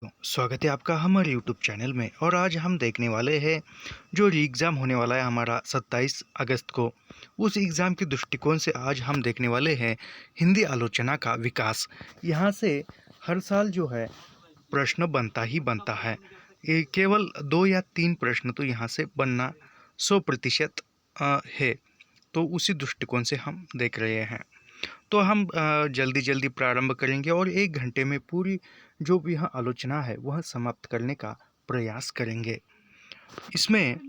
स्वागत है आपका हमारे यूट्यूब चैनल में। और आज हम देखने वाले हैं जो री एग्ज़ाम होने वाला है हमारा 27 अगस्त को। उस एग्ज़ाम के दृष्टिकोण से आज हम देखने वाले हैं हिंदी आलोचना का विकास। यहाँ से हर साल जो है प्रश्न बनता ही बनता है। ये केवल 2 या 3 प्रश्न तो यहाँ से बनना 100% है। तो उसी दृष्टिकोण से हम देख रहे हैं। तो हम जल्दी जल्दी प्रारंभ करेंगे और 1 घंटे में पूरी जो भी यहाँ आलोचना है वह समाप्त करने का प्रयास करेंगे। इसमें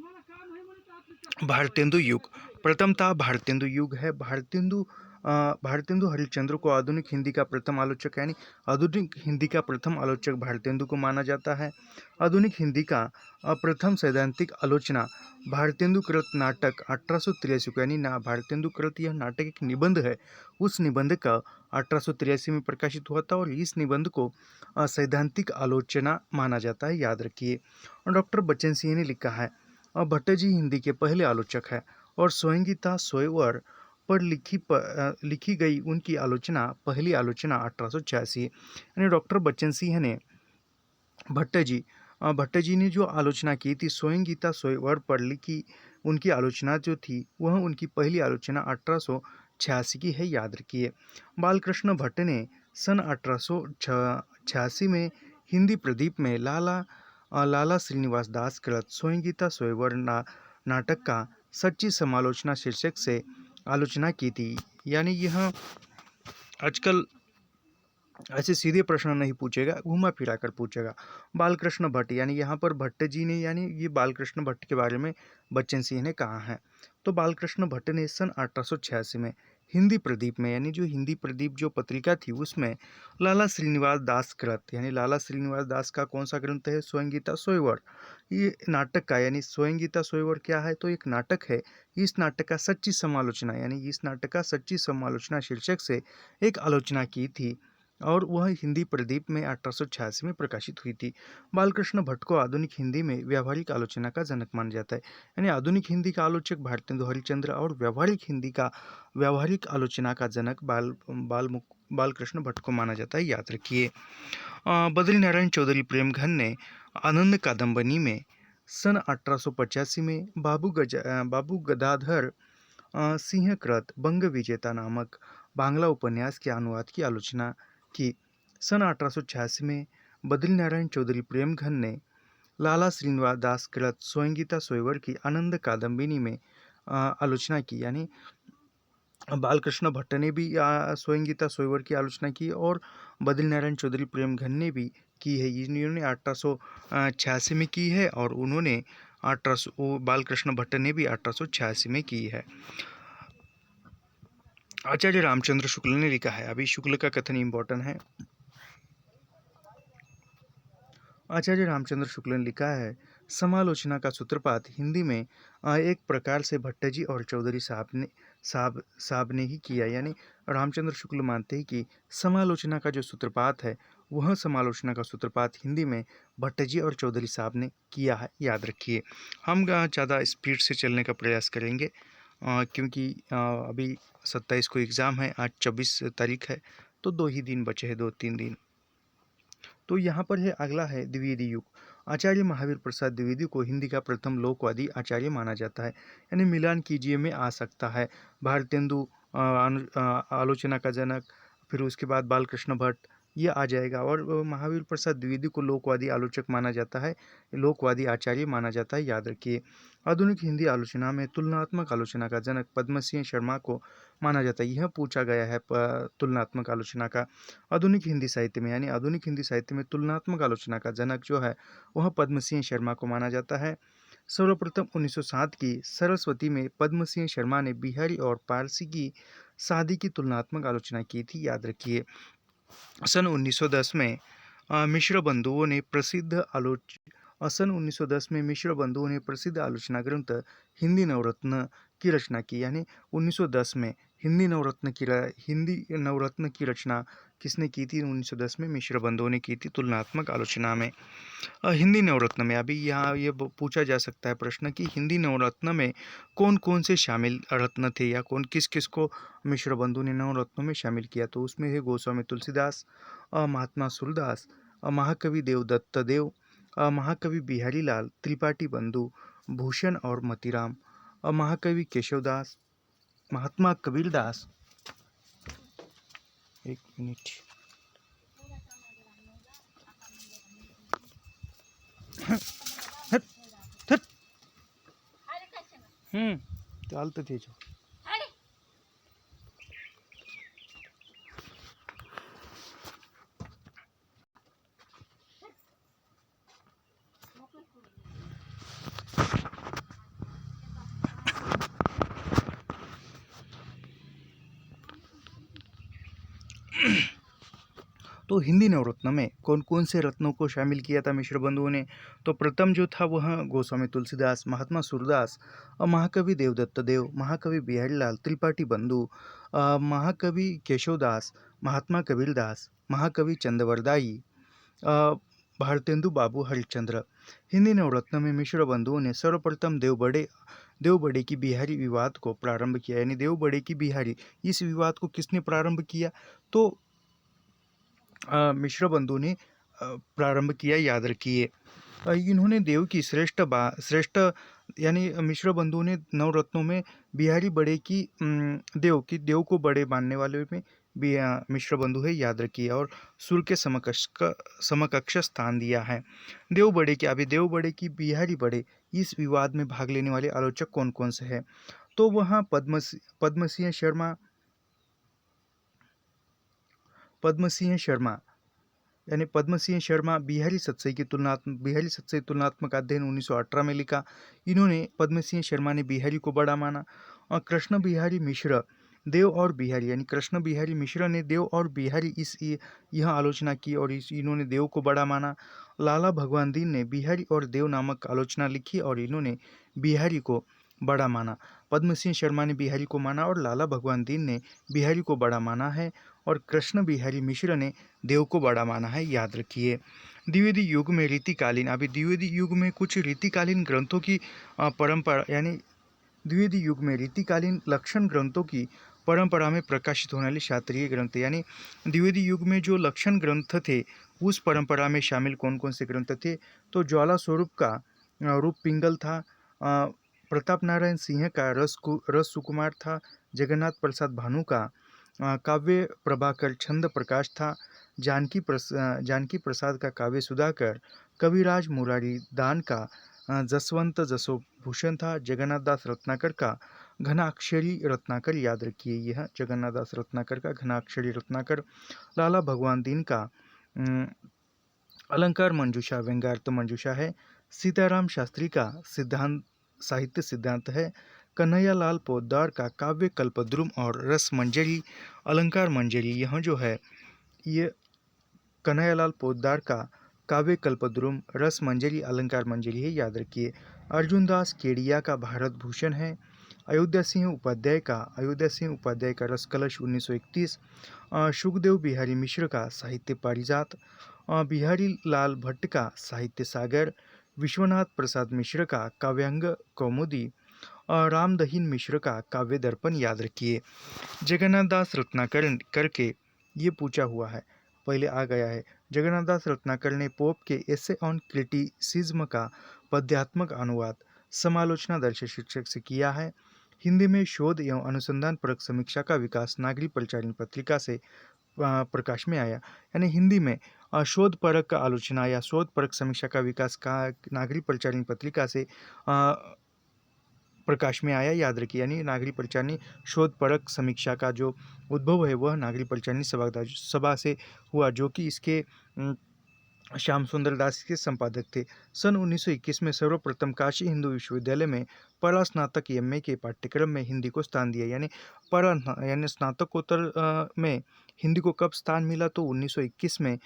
भारतेंदु युग, प्रथमतः भारतेंदु युग है। भारतेंदु हरिश्चंद्र को आधुनिक हिंदी का प्रथम आलोचक यानी आधुनिक हिंदी का प्रथम आलोचक भारतेंदु को माना जाता है। आधुनिक हिंदी का प्रथम सैद्धांतिक आलोचना भारतेंदु कृत नाटक 1883 को यानी ना भारतेंदु कृत यह नाटक एक निबंध है। उस निबंध का 1883 में प्रकाशित हुआ था और इस निबंध को सैद्धांतिक आलोचना माना जाता है, याद रखिए। डॉक्टर बच्चन सिंह ने लिखा है। भट्ट जी हिंदी के पहले आलोचक हैं और स्वयंगीता स्वयंवर पर लिखी गई उनकी आलोचना पहली आलोचना 1886 यानी डॉक्टर बच्चन सिंह ने भट्ट जी ने जो आलोचना की थी स्वयंगीता स्वयंवर पर लिखी उनकी आलोचना जो थी वह उनकी पहली आलोचना 1886 की है, याद रखिए। बालकृष्ण भट्ट ने सन 1886 में हिंदी प्रदीप में लाला श्रीनिवास दास कृत स्वयंगीता स्वयंवर नाटक का सच्ची समालोचना शीर्षक से आलोचना की थी। यानी यह आजकल ऐसे सीधे प्रश्न नहीं पूछेगा, घुमा फिरा कर पूछेगा। बालकृष्ण भट्ट यानी यहाँ पर भट्ट जी ने यानी ये बालकृष्ण भट्ट के बारे में बच्चन सिंह ने कहा है। तो बालकृष्ण भट्ट ने सन 1886 में हिंदी प्रदीप में यानी जो हिंदी प्रदीप जो पत्रिका थी उसमें लाला श्रीनिवास दास कृत यानी लाला श्रीनिवास दास का कौन सा ग्रंथ है स्वयंगीता स्वयंवर, ये नाटक का यानी स्वयंगीता स्वयंवर क्या है तो एक नाटक है। इस नाटक का सच्ची समालोचना यानी इस नाटक का सच्ची समालोचना शीर्षक से एक आलोचना की थी और वह हिंदी प्रदीप में 1886 में प्रकाशित हुई थी। बालकृष्ण भट्ट को आधुनिक हिंदी में व्यावहारिक आलोचना का जनक माना जाता है। यानी आधुनिक हिंदी का आलोचक भारतेंदु हरिश्चंद्र और व्यावहारिक हिंदी का व्यावहारिक आलोचना का जनक बालकृष्ण भट्ट को माना जाता है, याद रखिए। बद्री नारायण चौधरी प्रेमघन ने आनंद कादम्बनी में सन 1885 में बाबू गदाधर सिंह कृत बंग विजेता नामक बांग्ला उपन्यास के अनुवाद की आलोचना की। सन 1886 में बद्रीनारायण चौधरी प्रेमघन ने लाला श्रीनिवास दास कृत स्वयंगीता स्वयंवर की आनंद कादम्बिनी में आलोचना की। यानी बालकृष्ण भट्ट ने भी स्वयंगीता स्वयंवर की आलोचना की और बद्रीनारायण चौधरी प्रेमघन ने भी की है। इन्होंने 1886 में की है और उन्होंने बालकृष्ण भट्ट ने भी 1886 में की है। आचार्य रामचंद्र शुक्ल ने लिखा है। अभी शुक्ल का कथन इम्पोर्टेंट है। आचार्य रामचंद्र शुक्ल ने लिखा है, समालोचना का सूत्रपात हिंदी में एक प्रकार से भट्ट जी और चौधरी साहब ने ही किया। यानी रामचंद्र शुक्ल मानते हैं कि समालोचना का जो सूत्रपात है वह समालोचना का सूत्रपात हिंदी में भट्ट जी और चौधरी साहब ने किया है, याद रखिए। हम ज़्यादा स्पीड से चलने का प्रयास करेंगे क्योंकि अभी 27 को एग्ज़ाम है, आज 24 तारीख है, तो 2 ही दिन बचे हैं, 2-3 दिन। तो यहाँ पर है अगला है द्विवेदी युग। आचार्य महावीर प्रसाद द्विवेदी को हिंदी का प्रथम लोकवादी आचार्य माना जाता है। यानी मिलान कीजिए में आ सकता है भारतेंदु आलोचना का जनक, फिर उसके बाद बालकृष्ण भट्ट ये आ जाएगा। और महावीर प्रसाद द्विवेदी को लोकवादी आलोचक माना जाता है, लोकवादी आचार्य माना जाता है, याद रखिए। आधुनिक हिंदी आलोचना में तुलनात्मक आलोचना का जनक पद्म सिंह शर्मा को माना जाता है। यह पूछा गया है तुलनात्मक आलोचना का आधुनिक हिंदी साहित्य में, यानी आधुनिक हिंदी साहित्य में तुलनात्मक आलोचना का जनक जो है वह पद्म सिंह शर्मा को माना जाता है। सर्वप्रथम 1907 की सरस्वती में पद्म सिंह शर्मा ने बिहारी और पारसी की शादी की तुलनात्मक आलोचना की थी, याद रखिए। सन 1910 में मिश्र बंधुओं ने सन 1910 में मिश्र बंधुओं ने प्रसिद्ध आलोचना ग्रंथ हिंदी नवरत्न की रचना की। यानी 1910 में हिंदी नवरत्न की रचना किसने की थी? 1910 में मिश्र बंधुओं ने की थी तुलनात्मक आलोचना में। हिंदी नवरत्न में अभी यहाँ ये पूछा जा सकता है प्रश्न कि हिंदी नवरत्न में कौन कौन से शामिल रत्न थे या किस किस को मिश्र बंधु ने नवरत्नों में शामिल किया। तो उसमें है गोस्वामी तुलसीदास, महात्मा सूरदास, महाकवि देवदत्त देव, महाकवि बिहारी लाल त्रिपाठी बंधु, भूषण और मतीराम, महाकवि केशवदास, महात्मा कबीरदास। एक मिनट। हट हट। चालतं त्याच्या तो हिंदी नवरत्न में कौन कौन से रत्नों को शामिल किया था मिश्र बंधुओं ने? तो प्रथम जो था वह गोस्वामी तुलसीदास, महात्मा सूरदास, महाकवि देवदत्त देव, महाकवि बिहारी लाल त्रिपाठी बंधु, महाकवि केशवदास, महात्मा कबीरदास, महाकवि चंद्रवरदाई, भारतेंदु बाबू हरिश्चंद्र। हिंदी नवरत्न में मिश्र बंधुओं ने सर्वप्रथम देवबड़े की बिहारी विवाद को प्रारंभ किया। यानी देवबड़े की बिहारी, इस विवाद को किसने प्रारंभ किया? तो मिश्र बंधु ने प्रारंभ किया, याद रखिए। इन्होंने देव की श्रेष्ठ यानी मिश्र बंधु ने नवरत्नों में बिहारी बड़े की देव को बड़े मानने वाले में भी मिश्र बंधु है, याद रखिए। और सूर्य के समकक्ष स्थान दिया है। देव बड़े की बिहारी बड़े, इस विवाद में भाग लेने वाले आलोचक कौन कौन से हैं? तो वहाँ पद्मसिंह शर्मा बिहारी सत्सई तुलनात्मक अध्ययन 1918 में लिखा। इन्होंने पद्मसिंह शर्मा ने बिहारी को बड़ा माना। और कृष्ण बिहारी मिश्र, देव और बिहारी, यानी कृष्ण बिहारी मिश्र ने देव और बिहारी यह आलोचना की और इन्होंने देव को बड़ा माना। लाला भगवान दीन ने बिहारी और देव नामक आलोचना लिखी और इन्होंने बिहारी को बड़ा माना। पद्मसिंह शर्मा ने बिहारी को माना और लाला भगवान दीन ने बिहारी को बड़ा माना है। और कृष्ण बिहारी मिश्र ने देव को बड़ा माना है, याद रखिए। द्विवेदी युग में रीतिकालीन, अभी द्विवेदी युग में कुछ रीतिकालीन ग्रंथों की परंपरा, यानी द्विवेदी युग में रीतिकालीन लक्षण ग्रंथों की परंपरा में प्रकाशित होने वाले शास्त्रीय ग्रंथ, यानी द्विवेदी युग में जो लक्षण ग्रंथ थे उस परंपरा में शामिल कौन कौन से ग्रंथ थे? तो ज्वाला स्वरूप का रूप पिंगल था, प्रताप नारायण सिंह का रस सुकुमार था, जगन्नाथ प्रसाद भानु का काव्य प्रभाकर छंद प्रकाश था, जानकी प्रसाद का काव्य सुधाकर, कविराज मुरारी दान का जसवंत जसोभूषण था, जगन्नाथ दास रत्नाकर का घनाक्षरी रत्नाकर, याद रखिए यह जगन्नाथ दास रत्नाकर का घनाक्षरी रत्नाकर, लाला भगवान दीन का अलंकार मंजूषा व्यंग्यार्थ मंजूषा है, सीताराम शास्त्री का साहित्य सिद्धांत है, कन्हैया लाल पोद्दार का काव्य कल्पद्रुम और रस मंजरी अलंकार मंजरी, यह जो है ये कन्हैया लाल पोद्दार का काव्य कल्पद्रुम रस मंजरी अलंकार मंजरी है, याद रखिए। अर्जुन दास केडिया का भारत भूषण है, अयोध्या सिंह उपाध्याय का रस कलश 1931, सुखदेव बिहारी मिश्र का साहित्य पारिजात, बिहारी लाल भट्ट का साहित्य सागर, विश्वनाथ प्रसाद मिश्र का काव्यांग कौमुदी, रामदहीन मिश्र का काव्य दर्पण, याद रखिए। जगन्नाथ दास रत्नाकर करके ये पूछा हुआ है, पहले आ गया है। जगन्नाथ दास रत्नाकर ने पोप के एसे ऑन क्रिटिसिज्म का पद्यात्मक अनुवाद समालोचना दर्शक शीर्षक से किया है। हिंदी में शोध एवं अनुसंधान परक समीक्षा का विकास नागरी परिचालन पत्रिका से प्रकाश में आया। यानी हिंदी में शोध परक आलोचना या शोध परक समीक्षा का विकास का नागरी परिचालन पत्रिका से प्रकाश में आया, याद रखिए। यानी नागरी परिचालनी शोध परक समीक्षा का जो उद्भव है वह नागरी परिचालनी सभा से हुआ, जो कि इसके श्याम सुंदर दास के संपादक थे। सन 1921 में सर्वप्रथम काशी हिंदू विश्वविद्यालय में परा स्नातक एमए के पाठ्यक्रम में हिंदी को स्थान दिया। यानी स्नातकोत्तर में हिंदी को कब स्थान मिला? तो 1921 में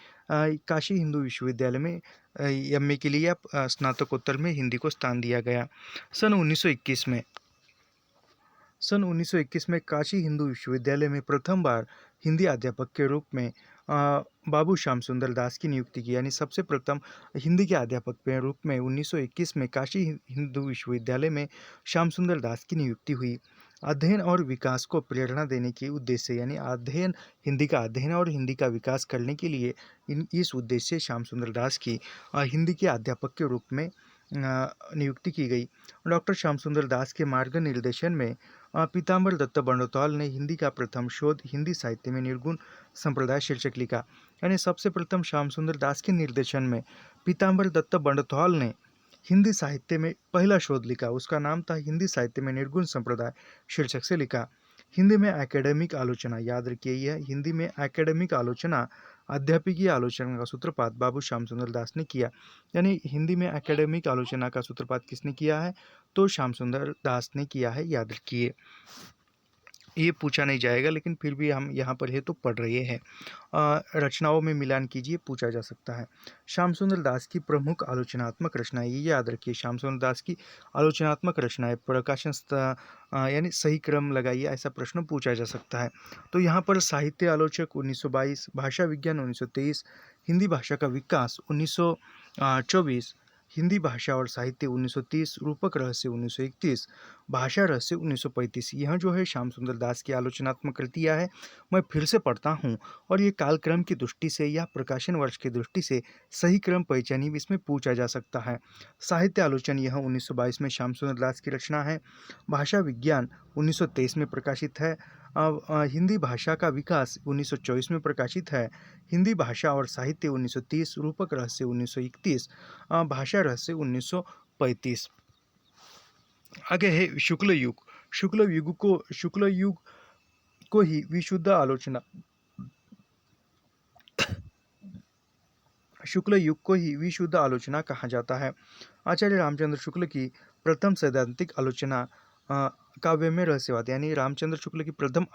काशी हिंदू विश्वविद्यालय में एमए के लिए स्नातकोत्तर में हिंदी को स्थान दिया गया। सन 1921 में काशी हिंदू विश्वविद्यालय में प्रथम बार हिंदी अध्यापक के रूप में बाबू श्याम सुंदर दास की नियुक्ति की। यानी सबसे प्रथम हिंदी के अध्यापक के रूप में 1921 में काशी हिंदू विश्वविद्यालय में श्याम सुंदर दास की नियुक्ति हुई। अध्ययन और विकास को प्रेरणा देने के उद्देश्य यानी हिंदी का अध्ययन और हिंदी का विकास करने के लिए इस उद्देश्य से श्याम सुंदर दास की हिंदी के अध्यापक के रूप में नियुक्ति की गई। डॉक्टर श्याम सुंदर दास के मार्गनिर्देशन में पीताम्बर दत्त बंडोताल ने हिंदी का प्रथम शोध हिंदी साहित्य में निर्गुण संप्रदाय शीर्षक लिखा। यानी सबसे प्रथम श्याम सुंदर दास के निर्देशन में पीताम्बर दत्त बंडोताल ने हिंदी साहित्य में पहला शोध लिखा। उसका नाम था हिंदी साहित्य में निर्गुण संप्रदाय शीर्षक से लिखा। हिंदी में एकेडमिक आलोचना, याद रखिए यह हिंदी में एकेडमिक आलोचना, अध्यापकीय आलोचना का सूत्रपात बाबू श्याम सुंदर दास ने किया। यानी हिंदी में एकेडमिक आलोचना का सूत्रपात किसने किया है? तो श्याम सुंदर दास ने किया है, याद रखिए। ये पूछा नहीं जाएगा लेकिन फिर भी हम यहाँ पर है तो पढ़ रहे हैं। रचनाओं में मिलान कीजिए, पूछा जा सकता है। श्याम सुंदर दास की प्रमुख आलोचनात्मक रचनाएं, ये याद रखिए। श्याम सुंदर दास की आलोचनात्मक रचनाएं, प्रकाशन यानी सही क्रम लगाइए, ऐसा प्रश्न पूछा जा सकता है। तो यहाँ पर साहित्य आलोचक 1922, भाषा विज्ञान 1923, हिंदी भाषा का विकास 1924, हिंदी भाषा और साहित्य 1930, रूपक रहस्य 1931, भाषा रहस्य 1935। यह जो है श्याम सुंदर दास की आलोचनात्मक कृतियाँ है। मैं फिर से पढ़ता हूँ और ये कालक्रम की दृष्टि से या प्रकाशन वर्ष की दृष्टि से सही क्रम पहचानी इसमें पूछा जा सकता है। साहित्य आलोचन यह 1922 में श्याम सुंदर दास की रचना है। भाषा विज्ञान 1923 में प्रकाशित है। हिंदी भाषा का विकास 1924 में प्रकाशित है। हिंदी भाषा और साहित्य 1930, रूपक रहस्य 1931, भाषा रहस्य 1935। आगे है शुक्ल युग। शुक्ल युग को ही विशुद्ध आलोचना शुक्ल युग को ही विशुद्ध आलोचना कहा जाता है। आचार्य रामचंद्र शुक्ल की प्रथम सैद्धांतिक आलोचना काव्य में रहस्यवाद, यानी रामचंद्र शुक्ल की प्रथम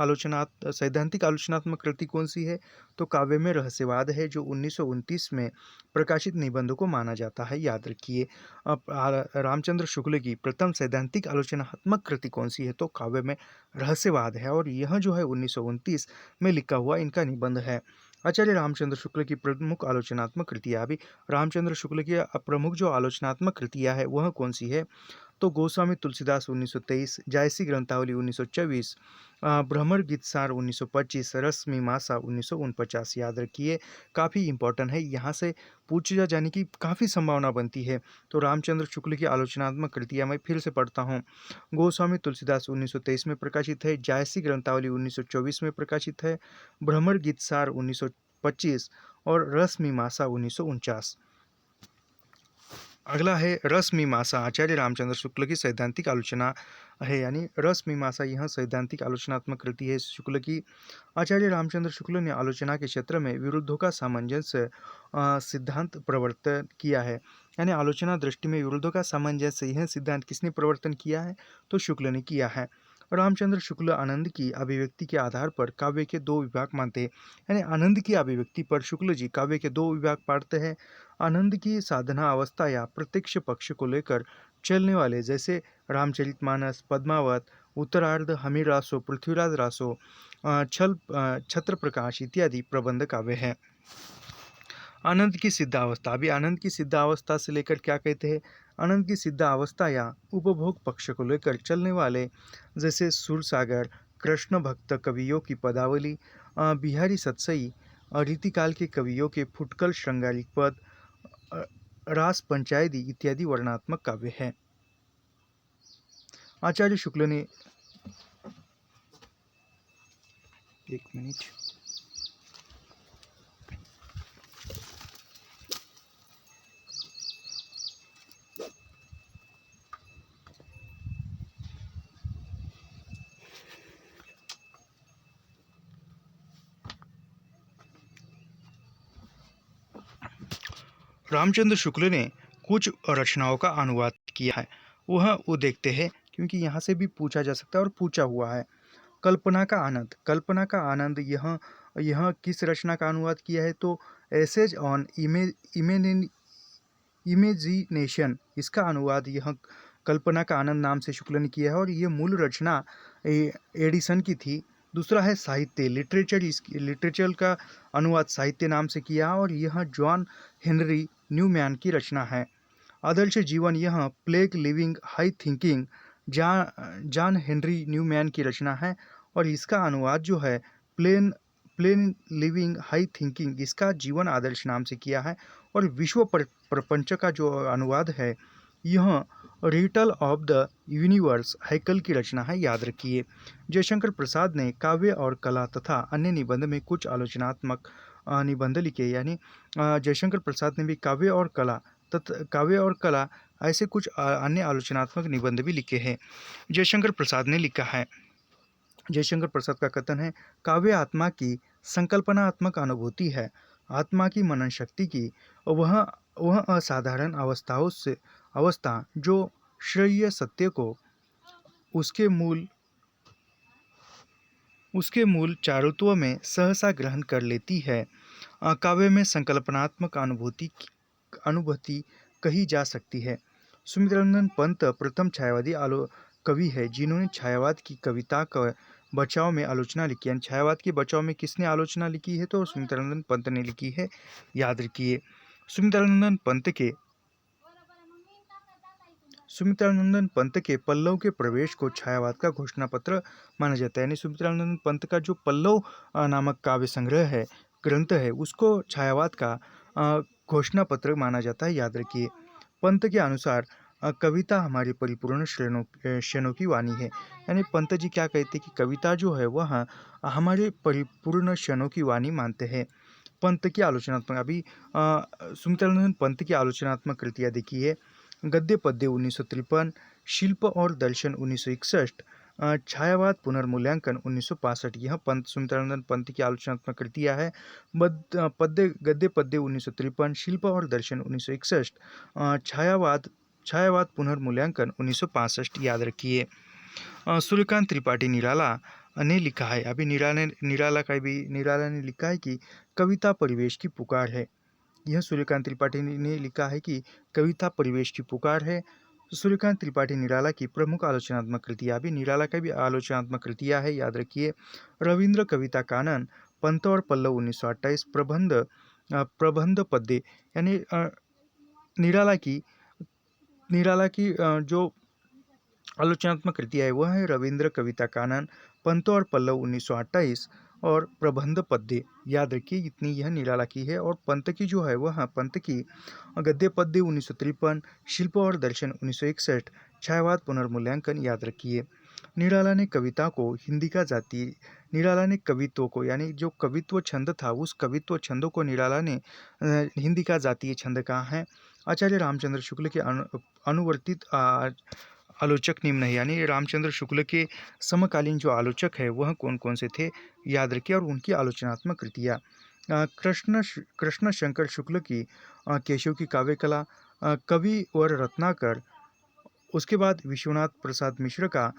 सैद्धांतिक आलोचनात्मक कृति कौन सी है? तो काव्य में रहस्यवाद है, जो 1929 में प्रकाशित निबंधों को माना जाता है, याद रखिए। रामचंद्र शुक्ल की प्रथम सैद्धांतिक आलोचनात्मक कृति कौन सी है? तो काव्य में रहस्यवाद है, और यह जो है 1929 में लिखा हुआ इनका निबंध है। आचार्य रामचंद्र शुक्ल की प्रमुख आलोचनात्मक कृतियाँ, अभी रामचंद्र शुक्ल की प्रमुख जो आलोचनात्मक कृतियाँ है वह कौन सी है? तो गोस्वामी तुलसीदास 1923, जायसी ग्रंथावली 1924, भ्रमर गीतसार 1925, रस मीमांसा 1949, याद रखिए। काफ़ी इंपॉर्टेंट है, यहाँ से पूछा जाने की काफ़ी संभावना बनती है। तो रामचंद्र शुक्ल की आलोचनात्मक कृतियाँ मैं फिर से पढ़ता हूँ। गोस्वामी तुलसीदास 1923 में प्रकाशित है, जायसी ग्रंथावली 1924 में प्रकाशित है, भ्रमर गीतसार 1925 और रस मीमांसा 1949। अगला है रस मीमांसा, आचार्य रामचंद्र शुक्ल की सैद्धांतिक आलोचना है, यानी रस मीमांसा यह सैद्धांतिक आलोचनात्मक कृति है शुक्ल की। आचार्य रामचंद्र शुक्ल ने आलोचना के क्षेत्र में विरुद्धों का सामंजस्य सिद्धांत प्रवर्तन किया है। यानी आलोचना दृष्टि में विरुद्धों का सामंजस्य, यह सिद्धांत किसने प्रवर्तन किया है? तो शुक्ल ने किया है। रामचंद्र शुक्ल आनंद की अभिव्यक्ति के आधार पर काव्य के दो विभाग मानते हैं। यानी आनंद की अभिव्यक्ति पर शुक्ल जी काव्य के दो विभाग पाड़ते हैं। आनंद की साधना अवस्था या प्रत्यक्ष पक्ष को लेकर चलने वाले, जैसे रामचरितमानस, पद्मावत, उत्तरार्ध, हमीर रासो, पृथ्वीराज रासो, छत्र प्रकाश इत्यादि प्रबंध काव्य हैं। आनंद की सिद्धावस्था, अभी आनंद की सिद्धावस्था से लेकर क्या कहते हैं? आनंद की सिद्धावस्था या उपभोग पक्ष को लेकर चलने वाले, जैसे सुरसागर, कृष्ण भक्त कवियों की पदावली, बिहारी सतसई, रीतिकाल के कवियों के फुटकल श्रृंगारिक पद, रास पंचायती इत्यादि वर्णात्मक काव्य हैं। आचार्य शुक्ल ने एक मिनट रामचंद्र शुक्ल ने कुछ रचनाओं का अनुवाद किया है, वह वो देखते हैं, क्योंकि यहाँ से भी पूछा जा सकता है और पूछा हुआ है। कल्पना का आनंद, कल्पना का आनंद यह किस रचना का अनुवाद किया है? तो एसेज ऑन इमेजिनेशन, इसका अनुवाद यह कल्पना का आनंद नाम से शुक्ल ने किया है, और ये मूल रचना एडिसन की थी। दूसरा है साहित्य, लिटरेचर का अनुवाद साहित्य नाम से किया, और यह जॉन हेनरी न्यूमैन की रचना है। आदर्श जीवन, यह plain living high thinking John Henry Newman की रचना है और इसका अनुवाद जो है plain plain living high thinking इसका जीवन आदर्श नाम से किया है। और विश्व प्रपंच का जो अनुवाद है यह रिटल ऑफ द यूनिवर्स हैकल की रचना है, याद रखिए। जयशंकर प्रसाद ने काव्य और कला तथा अन्य निबंध में कुछ आलोचनात्मक निबंध लिखे, यानी जयशंकर प्रसाद ने भी काव्य और कला ऐसे कुछ अन्य आलोचनात्मक निबंध भी लिखे हैं। जयशंकर प्रसाद ने लिखा है, जयशंकर प्रसाद का कथन है, काव्य आत्मा की संकल्पनात्मक अनुभूति है, आत्मा की मनन शक्ति की वह असाधारण अवस्था जो श्रेय सत्य को उसके मूल चारुत्व में सहसा ग्रहण कर लेती है। काव्य में संकल्पनात्मक अनुभूति कही जा सकती है। सुमित्रानंद पंत प्रथम छायावादी कवि है जिन्होंने छायावाद की कविता का बचाव में आलोचना लिखी है। छायावाद के बचाव में किसने आलोचना लिखी है? तो सुमित्रानंद पंत ने लिखी है, याद रखिए। सुमित्रानंद पंत के पल्लव के प्रवेश को छायावाद का घोषणा पत्र माना जाता है। यानी सुमित्रानंद पंत का जो पल्लव नामक काव्य संग्रह है, ग्रंथ है, उसको छायावाद का घोषणा पत्र माना जाता है, याद रखिए। पंत के अनुसार कविता हमारी परिपूर्ण क्षणों की वाणी है। यानी पंत जी क्या कहते हैं कि कविता जो है वह हमारे परिपूर्ण क्षणों की वाणी मानते हैं। पंत की आलोचनात्मक सुमित्रानंद पंत की आलोचनात्मक कृतियाँ देखिए, गद्य पद्य 1953, शिल्प और दर्शन 1961, छायावाद पुनर्मूल्यांकन 1965। यह सुमित्रानंद पंत की आलोचनात्मक कृतियाँ है। गद्य पद्य 1953, शिल्प और दर्शन 1961, छायावाद पुनर्मूल्यांकन 1965, याद रखिए। सूर्यकांत त्रिपाठी निराला ने लिखा है, अभी निराला ने लिखा है कि कविता परिवेश की पुकार है। यह सूर्यकांत त्रिपाठी ने लिखा है कि कविता परिवेश की पुकार है। सूर्यकांत त्रिपाठी निराला की प्रमुख आलोचनात्मक कृतियाँ, भी निराला का भी आलोचनात्मक कृतियाँ है, याद रखिए। रविंद्र कविता कानन, पंत और पल्लव 1928, प्रबंध पद्य, यानी निराला की जो आलोचनात्मक कृतियाँ है वह है रविंद्र कविता कानन, पंत और पल्लव 1928 और प्रबंध पद्य, याद रखिए। इतनी यह निराला की है। और पंत की जो है वह पंत की गद्य पद्य 1953, शिल्प और दर्शन 1961, छायावाद पुनर्मूल्यांकन, याद रखिए। निराला ने कवित्व को, यानी जो कवित्व छंद था उस कवित्व छंदों को निराला ने हिंदी का जातीय छंद कहा है। आचार्य रामचंद्र शुक्ल के अनुवर्तित आलोचक निम्न है, यानी रामचंद्र शुक्ल के समकालीन जो आलोचक है वह कौन कौन से थे, याद रखिए। और उनकी आलोचनात्मक कृतियाँ, कृष्ण शंकर शुक्ल की केशव की काव्य कला, कवि और रत्नाकर, उसके बाद विश्वनाथ प्रसाद मिश्र का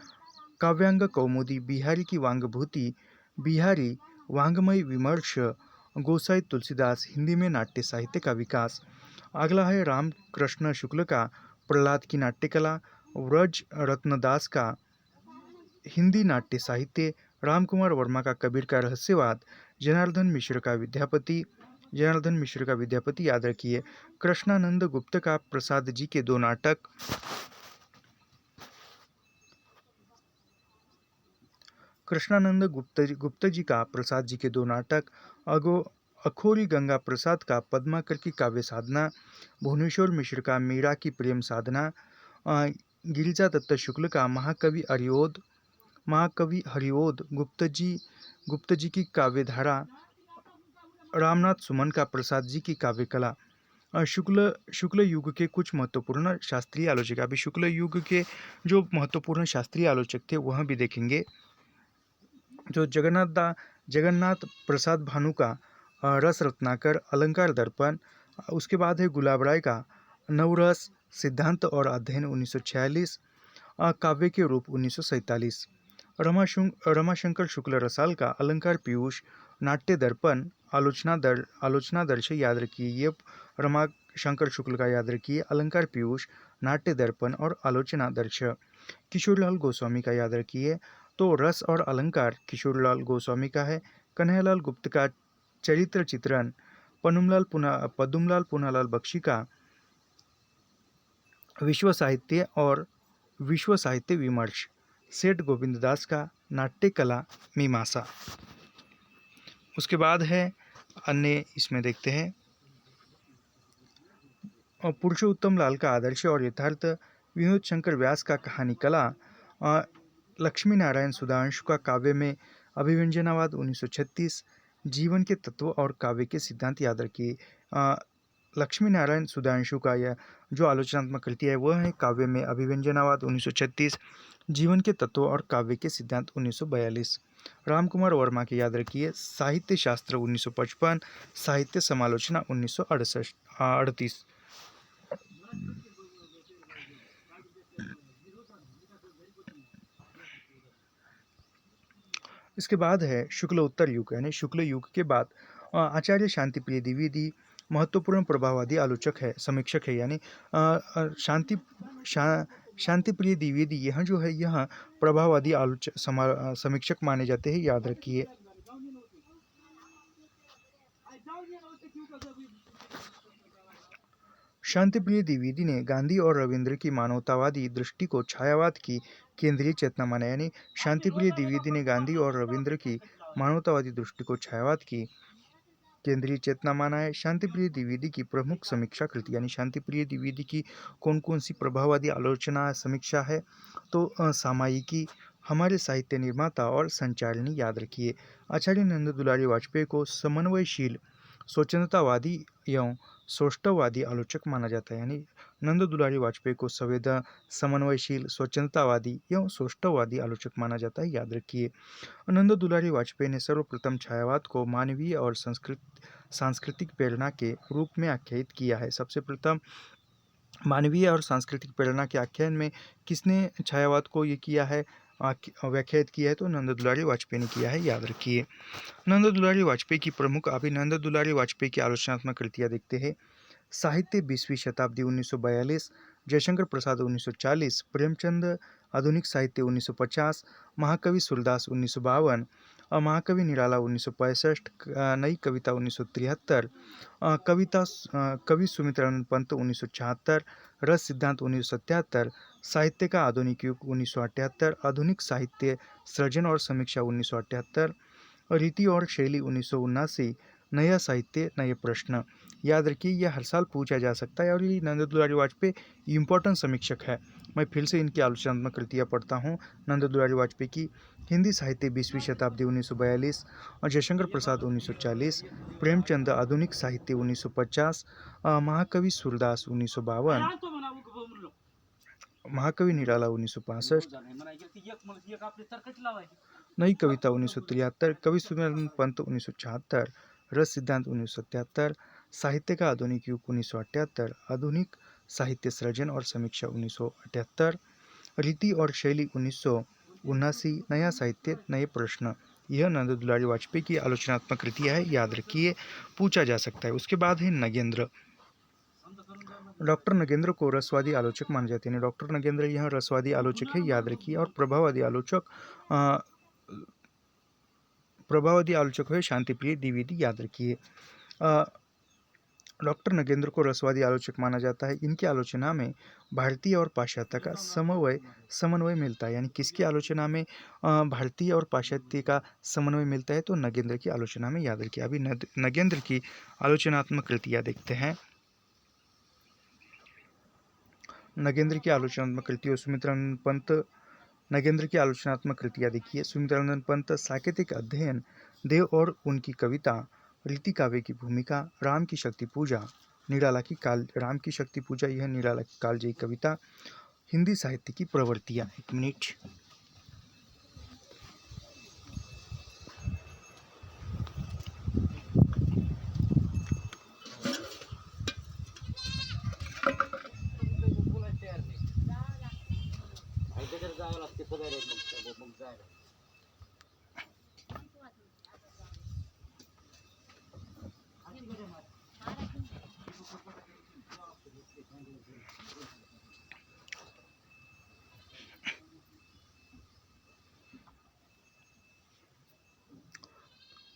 काव्यांग कौमुदी, बिहारी की वांगभूति, बिहारी वांग्मय विमर्श, गोसाई तुलसीदास, हिंदी में नाट्य साहित्य का विकास। अगला है राम कृष्ण शुक्ल का प्रहलाद की नाट्यकला, व्रज रत्नदास का हिंदी नाट्य साहित्य, राम कुमार वर्मा का कबीर का रहस्यवाद, जनार्दन मिश्र का विद्यापति, याद रखिए। कृष्णानंद गुप्त का प्रसाद जी के दो नाटक, कृष्णानंद गुप्त जी का प्रसाद जी के दो नाटक, अखोरी गंगा प्रसाद का पद्माकर की काव्य साधना, भुवनेश्वर मिश्र का मीरा की प्रेम साधना, गिरिजा दत्त शुक्ल का महाकवि हरिओद, गुप्त जी की काव्यधारा, रामनाथ सुमन का प्रसाद जी की काव्य कला। शुक्ल युग के कुछ महत्वपूर्ण शास्त्रीय आलोचक, अभी शुक्ल युग के जो महत्वपूर्ण शास्त्रीय आलोचक थे वह भी देखेंगे। जो जगन्नाथ प्रसाद भानु का रस रत्नाकर, अलंकार दर्पण, उसके बाद है गुलाब राय का नवरस, सिद्धांत और अध्ययन 1946, काव्य के रूप 1947, रमाशंकर शुक्ल रसाल का अलंकार पीयूष, नाट्य दर्पण, आलोचना दर्श, याद रखिए। ये रमाशंकर शुक्ल का याद रखिए, अलंकार पीयूष, नाट्य दर्पण और आलोचना दर्श। किशोरलाल गोस्वामी का याद रखिए, तो रस और अलंकार किशोरलाल गोस्वामी का है। कन्हैयालाल गुप्त का चरित्र चित्रण, पदुमलाल पूनालाल बख्शी का विश्व साहित्य और विश्व साहित्य विमर्श, सेठ गोविंददास का नाट्य कला मीमांसा। उसके बाद है अन्य, इसमें देखते हैं पुरुषोत्तम लाल का आदर्श और यथार्थ, विनोद शंकर व्यास का कहानी कला, लक्ष्मी नारायण सुधांशु का काव्य में अभिव्यंजनावाद 1936, जीवन के तत्व और काव्य के सिद्धांत याद रखिए। लक्ष्मी नारायण सुधांशु का यह जो आलोचनात्मक कृति है वह है काव्य में अभिव्यंजनावाद 1936, जीवन के तत्व और काव्य के सिद्धांत 1942। रामकुमार वर्मा के याद रखिए साहित्य शास्त्र 1955, साहित्य समालोचना 1938। इसके बाद है शुक्ल उत्तर युग, यानी शुक्ल युग के बाद आचार्य शांतिप्रिय द्विवेदी महत्वपूर्ण प्रभाववादी आलोचक है, समीक्षक है, यानी शांतिप्रिय द्विवेदी यह जो है यह प्रभाववादी आलोचक समीक्षक माने जाते हैं, याद रखिए। शांतिप्रिय द्विवेदी ने गांधी और रविंद्र की मानवतावादी दृष्टि को छायावाद की केंद्रीय चेतना माना, यानी शांतिप्रिय द्विवेदी ने गांधी और रविंद्र की मानवतावादी दृष्टि को छायावाद की केंद्रीय चेतना माना है। शांतिप्रिय द्विवेदी की प्रमुख समीक्षा कृति, यानी शांतिप्रिय द्विवेदी की कौन कौन सी प्रभाववादी आलोचना समीक्षा है, तो सामायिकी, हमारे साहित्य निर्माता और संचालनी, याद रखिए। आचार्य नंद दुलारी वाजपेयी को समन्वयशील, स्वच्छंदतावादी एवं सौष्ठववादी आलोचक माना जाता है, यानी नंद दुलारी वाजपेयी को समन्वयशील, स्वच्छंदतावादी एवं सौष्ठववादी आलोचक माना जाता है, याद रखिए। नंद दुलारी वाजपेयी ने सर्वप्रथम छायावाद को मानवीय और सांस्कृतिक प्रेरणा के रूप में आख्यायित किया है। सबसे प्रथम मानवीय और सांस्कृतिक प्रेरणा के आख्यान में किसने छायावाद को ये किया है, व्याख्यायित किया है, तो नंद दुलारी वाजपेयी ने किया है, याद रखिए। नंद दुलारी वाजपेयी की प्रमुख नंद दुलारी वाजपेयी की आलोचनात्मक कृतियाँ देखते हैं। साहित्य 20वीं शताब्दी 1942, जयशंकर प्रसाद 1940, प्रेमचंद आधुनिक साहित्य 1950, महाकवि सूरदास 1952, महाकवि निराला 1965, नई कविता 1973, कवि सुमित्रानंद पंत 1976, रस सिद्धांत 1977, साहित्य का आधुनिक युग 1978, आधुनिक साहित्य सृजन और समीक्षा 1978, रीति और शैली 1979, नया साहित्य नए प्रश्न, याद रखिए यह हर साल पूछा जा सकता है और ये नंद दुलारी वाजपेयी इम्पोर्टेंट समीक्षक है। मैं फिर से इनकी आलोचनात्मक कृतियाँ पढ़ता हूँ। नंद दुलारी वाजपेयी की हिंदी साहित्य 20वीं शताब्दी 1942, और जयशंकर प्रसाद 1940, प्रेमचंद आधुनिक साहित्य 1950, महाकवि सूरदास 1952, महाकवि निराला 1965, नई कविता 1973, कवि सुमित्रानंद पंत 1976, रस सिद्धांत 1977, साहित्य का आधुनिक युग 1978, आधुनिक साहित्य सृजन और समीक्षा 1978, रीति और शैली 1979, नया साहित्य नए प्रश्न। यह नंद दुलारी वाजपेयी की आलोचनात्मक कृतियाँ है, याद रखिए, पूछा जा सकता है। उसके बाद है नगेंद्र। डॉक्टर नगेंद्र को रसवादी आलोचक माने जाते हैं। डॉक्टर नगेंद्र यह रसवादी आलोचक है, याद रखिए। और प्रभाववादी आलोचक है शांतिप्रिय द्विवेदी, याद रखिए। डॉक्टर नगेंद्र को रसवादी आलोचक माना जाता है। इनकी आलोचना में भारतीय और पाश्चात्य का समन्वय मिलता है, यानी किसकी आलोचना में भारतीय और पाश्चात्य का समन्वय मिलता है, तो नगेंद्र की आलोचना में, याद रखिए। अभी नगेंद्र की आलोचनात्मक कृतियाँ देखते हैं। नगेंद्र की आलोचनात्मक कृतियों, सुमित्रानंद पंत। नगेंद्र की आलोचनात्मक कृतियाँ देखिए। सुमित्रानंद पंत, साकेतिक अध्ययन, देव और उनकी कविता, रीति काव्य की भूमिका, राम की शक्ति पूजा, राम की शक्ति पूजा, यह निराला की कालजयी कविता, हिंदी साहित्य की प्रवृत्तियाँ। एक मिनट।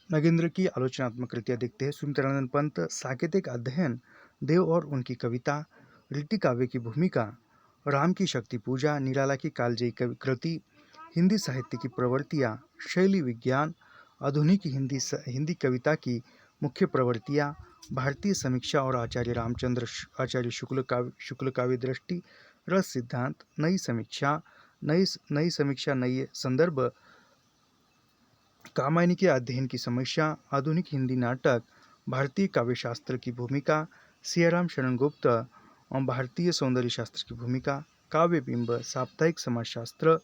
नगेंद्र की आलोचनात्मक कृतियाँ देखते हैं। सुमित्रानंद पंत, साकेतिक अध्ययन, देव और उनकी कविता, रीति काव्य की भूमिका, राम की शक्ति पूजा, निराला की कालजयी कृति, हिंदी साहित्य की प्रवृत्तियाँ, शैली विज्ञान, आधुनिक हिंदी कविता की मुख्य प्रवृत्तियाँ, भारतीय समीक्षा और आचार्य शुक्ल काव्य दृष्टि, रस सिद्धांत, नई समीक्षा, नई संदर्भ, कामायनी के अध्ययन की समस्या, आधुनिक हिंदी नाटक, भारतीय काव्यशास्त्र की भूमिका, सियाराम शरण गुप्त, भारतीय सौंदर्य शास्त्र की भूमिका, काव्य बिंब, साप्ताहिक समाजशास्त्र,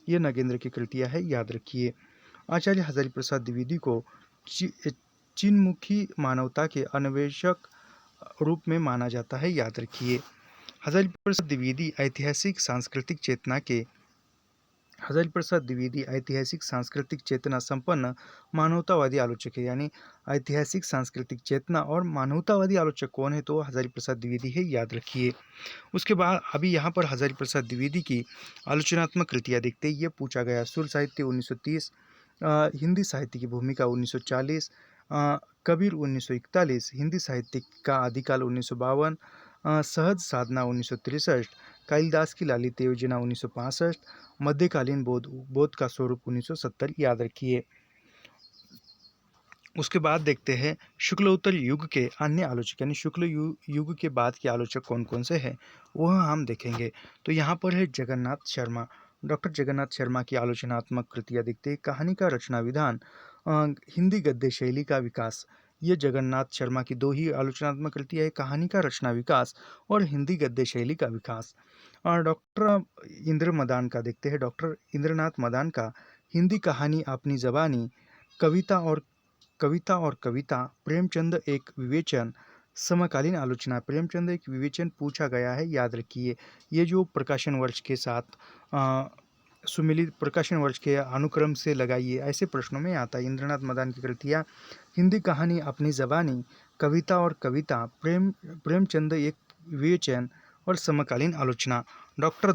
ये नगेंद्र की कृतियाँ है, याद रखिए। आचार्य हजारी प्रसाद द्विवेदी को चीनमुखी मानवता के अन्वेषक रूप में माना जाता है, याद रखिए। हजारी प्रसाद द्विवेदी ऐतिहासिक सांस्कृतिक चेतना संपन्न मानवतावादी आलोचक है। यानी ऐतिहासिक सांस्कृतिक चेतना और मानवतावादी आलोचक कौन है? तो हजारी प्रसाद द्विवेदी है, याद रखिए। उसके बाद अभी यहाँ पर हजारी प्रसाद द्विवेदी की आलोचनात्मक कृतियाँ देखते हैं। ये पूछा गया। सुर साहित्य 1930, हिंदी साहित्य की भूमिका 1940, कबीर 1941, हिंदी साहित्य का आदिकाल 1952, सहज साधना 1963, कालिदास की लालित्य योजना 1965, मध्यकालीन बोध का स्वरूप 1970, याद रखिए। उसके बाद देखते हैं शुक्लोत्तर युग के अन्य आलोचक, यानी शुक्ल युग के बाद के आलोचक कौन कौन से हैं वह हम देखेंगे। तो यहाँ पर है जगन्नाथ शर्मा। डॉक्टर जगन्नाथ शर्मा की आलोचनात्मक कृतियाँ देखते हैं। कहानी का रचना विधान, हिंदी गद्य शैली का विकास। ये जगन्नाथ शर्मा की दो ही आलोचनात्मक कृतियाँ है, कहानी का रचना विकास और हिंदी गद्य शैली का विकास। डॉक्टर इंद्र मदान का देखते हैं। डॉक्टर इंद्रनाथ मदान का हिंदी कहानी अपनी जबानी, कविता और कविता, प्रेमचंद एक विवेचन, समकालीन आलोचना, प्रेमचंद एक विवेचन पूछा गया है, याद रखिए। ये जो प्रकाशन वर्ष के साथ सुमिलित प्रकाशन वर्ष के अनुक्रम से लगाइए, ऐसे प्रश्नों में आता है। इंद्रनाथ मदान की कृतियाँ, हिंदी कहानी अपनी जबानी, कविता और कविता, प्रेमचंद एक विवेचन और समकालीन आलोचना। डॉक्टर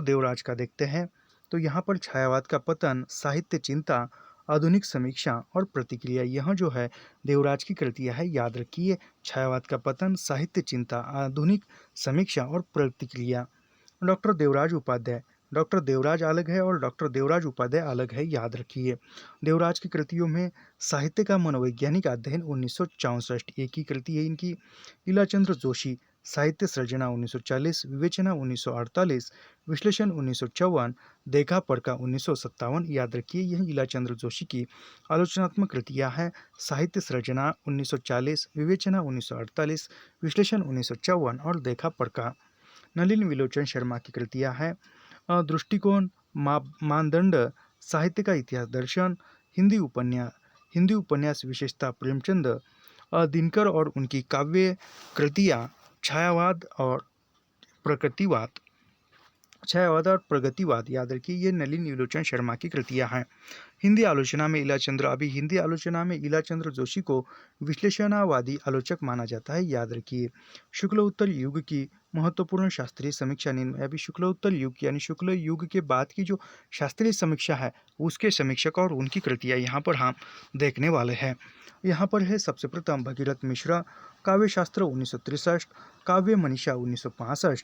देवराज का देखते हैं। तो यहाँ पर छायावाद का पतन, साहित्य चिंता, आधुनिक समीक्षा और प्रतिक्रिया, यह जो है देवराज की कृतियाँ है, याद रखिए। छायावाद का पतन, साहित्य चिंता, आधुनिक समीक्षा और प्रतिक्रिया। डॉक्टर देवराज अलग है और डॉक्टर देवराज उपाध्याय अलग है, याद रखिए। देवराज की कृतियों में साहित्य का मनोवैज्ञानिक अध्ययन 1964 एक ही कृति है इनकी। लीलाचंद्र जोशी, साहित्य सृजना 1940, विवेचना 1948, विश्लेषण 1954, देखा परखा 1957, याद रखिए। यह लीलाचंद्र जोशी की आलोचनात्मक कृतियाँ हैं। साहित्य सृजना 1940, विवेचना 1948, विश्लेषण 1954 और देखा परखा। नलिन विलोचन शर्मा की कृतियाँ हैं। दृष्टिकोण, मानदंड, साहित्य का इतिहास दर्शन, हिंदी उपन्यास विशेषता प्रेमचंद, दिनकर और उनकी काव्य कृतियाँ, छायावाद और प्रगतिवाद, याद रखिए। ये नलिन विलोचन शर्मा की कृतियाँ हैं। हिंदी आलोचना में इलाचंद्र जोशी को विश्लेषणावादी आलोचक माना जाता है, याद रखिए। शुक्लोत्तर युग की महत्वपूर्ण शास्त्रीय समीक्षा निम्न है। अभी शुक्लोत्तर युग यानी शुक्ल युग के बाद की जो शास्त्रीय समीक्षा है उसके समीक्षक और उनकी कृतियाँ यहाँ पर हम देखने वाले हैं। यहाँ पर है सबसे प्रथम भगीरथ मिश्रा, काव्यशास्त्र 1963, काव्य मनीषा 1965,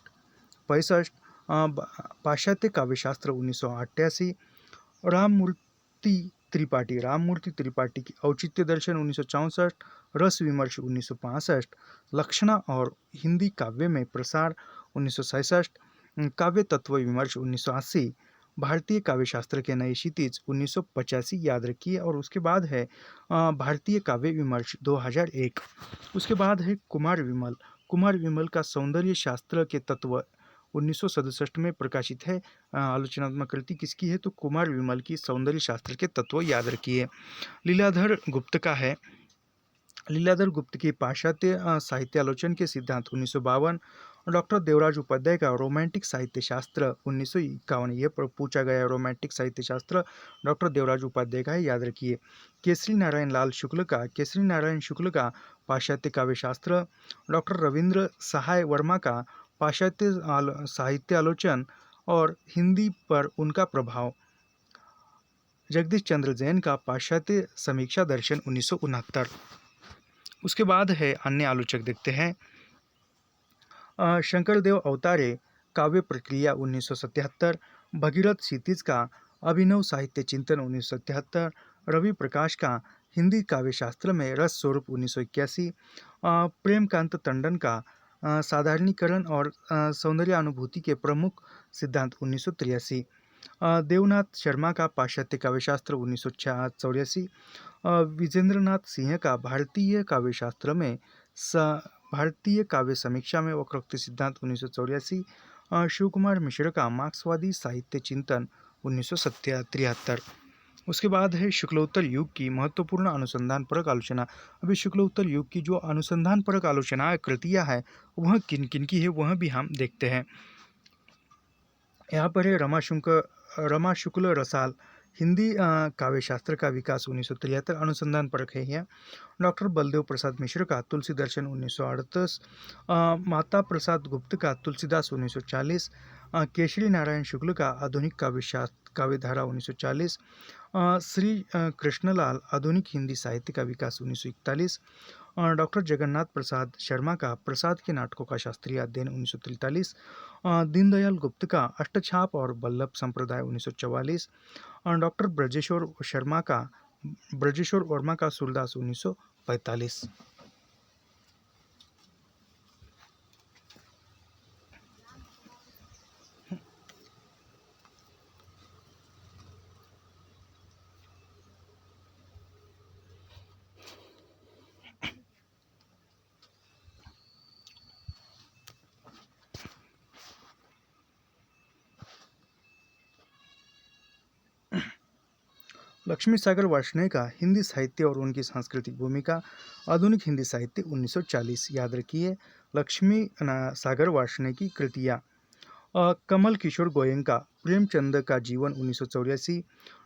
पाश्चात्य काव्यशास्त्र 1988, राममूर्ति त्रिपाठी की औचित्य दर्शन 1964, रस विमर्श 1965, लक्षणा और हिंदी काव्य में प्रसार 1967, काव्य तत्व विमर्श 1980, भारतीय काव्यशास्त्र के नए क्षितिज 1985, याद रखिए। और उसके बाद है भारतीय काव्य विमर्श 2001। उसके बाद है कुमार विमल का सौंदर्य शास्त्र के तत्व 1967 में प्रकाशित है। आलोचनात्मक कृति किसकी है? तो कुमार विमल की सौंदर्य शास्त्र के तत्व, याद रखिए। लीलाधर गुप्त की पाश्चात्य साहित्य आलोचन के सिद्धांत 1952। डॉक्टर देवराज उपाध्याय का रोमांटिक साहित्य शास्त्र 1951, ये पूछा गया है। रोमांटिक साहित्य शास्त्र डॉक्टर देवराज उपाध्याय का है, याद रखिए। केसरी नारायण शुक्ल का पाश्चात्य काव्य शास्त्र, डॉक्टर रविंद्र सहाय वर्मा का पाश्चात्य साहित्य आलोचन और हिंदी पर उनका प्रभाव, जगदीश चंद्र जैन का पाश्चात्य समीक्षा दर्शन 1969। उसके बाद है अन्य आलोचक देखते हैं। शंकरदेव अवतारे काव्य प्रक्रिया 1977, भगीरथ क्षितिज का अभिनव साहित्य चिंतन 1977, रवि प्रकाश का हिंदी काव्य शास्त्र में रस स्वरूप 1981, प्रेमकांत टंडन का साधारणीकरण और सौंदर्यानुभूति के प्रमुख सिद्धांत 1983, देवनाथ शर्मा का पाश्चात्य काव्यशास्त्र 1984, विजेंद्रनाथ सिंह का भारतीय काव्य समीक्षा में वक्रोक्ति सिद्धांत 1984, शिव कुमार मिश्र का मार्क्सवादी साहित्य चिंतन 1973। उसके बाद है शुक्लोत्तर युग की महत्वपूर्ण अनुसंधानपरक आलोचना। अभी शुक्लोत्तर युग की जो अनुसंधानपरक आलोचना कृतियाँ है वह किन किन की है वह भी हम देखते हैं। यहाँ पर है रमा शुक्ल रसाल, हिंदी काव्यशास्त्र का विकास 1973 अनुसंधान परक है यह। डॉक्टर बलदेव प्रसाद मिश्र का तुलसी दर्शन 1938, माता प्रसाद गुप्त का तुलसीदास 1940, केशरी नारायण शुक्ल का आधुनिक काव्यधारा 1940, श्री कृष्णलाल आधुनिक हिंदी साहित्य का विकास 1941, डॉक्टर जगन्नाथ प्रसाद शर्मा का प्रसाद के नाटकों का शास्त्रीय अध्ययन 1943, दीनदयाल गुप्त का अष्टछाप और बल्लभ संप्रदाय 1944, डॉक्टर ब्रजेश्वर वर्मा का सूरदास 1945। लक्ष्मी सागर वार्ष्णेय का हिंदी साहित्य और उनकी सांस्कृतिक भूमिका, आधुनिक हिंदी साहित्य 1940। याद रखिए लक्ष्मी सागर वार्ष्णेय की कृतियाँ। कमल किशोर गोयनका प्रेमचंद का जीवन 1984,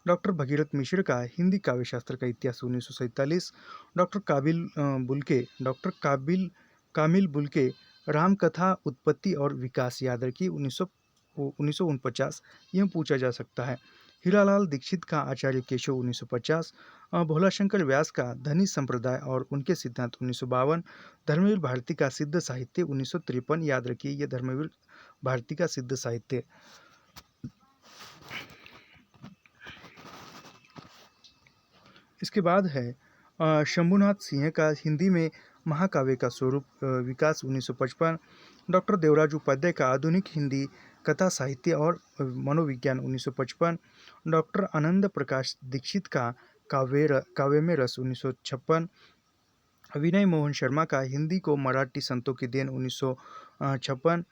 डॉक्टर भगीरथ मिश्र का हिंदी काव्यशास्त्र का इतिहास 1947, डॉक्टर कामिल बुल्के रामकथा उत्पत्ति और विकास। याद रखिए 1949 यह पूछा जा सकता है। हीरालाल दीक्षित का आचार्य केशव 1950, भोलाशंकर व्यास का धनी संप्रदाय और उनके सिद्धांत 1952, धर्मवीर भारती का सिद्ध साहित्य 1953। याद रखिए यह धर्मवीर भारती का सिद्ध साहित्य। इसके बाद है शंभुनाथ सिंह का हिंदी में महाकाव्य का स्वरूप विकास 1955, डॉक्टर देवराज उपाध्याय का आधुनिक हिंदी कथा साहित्य और मनोविज्ञान 1955, डॉक्टर आनंद प्रकाश दीक्षित का काव्य में रस 1956, विनय मोहन शर्मा का हिंदी को मराठी संतों की देन 1956,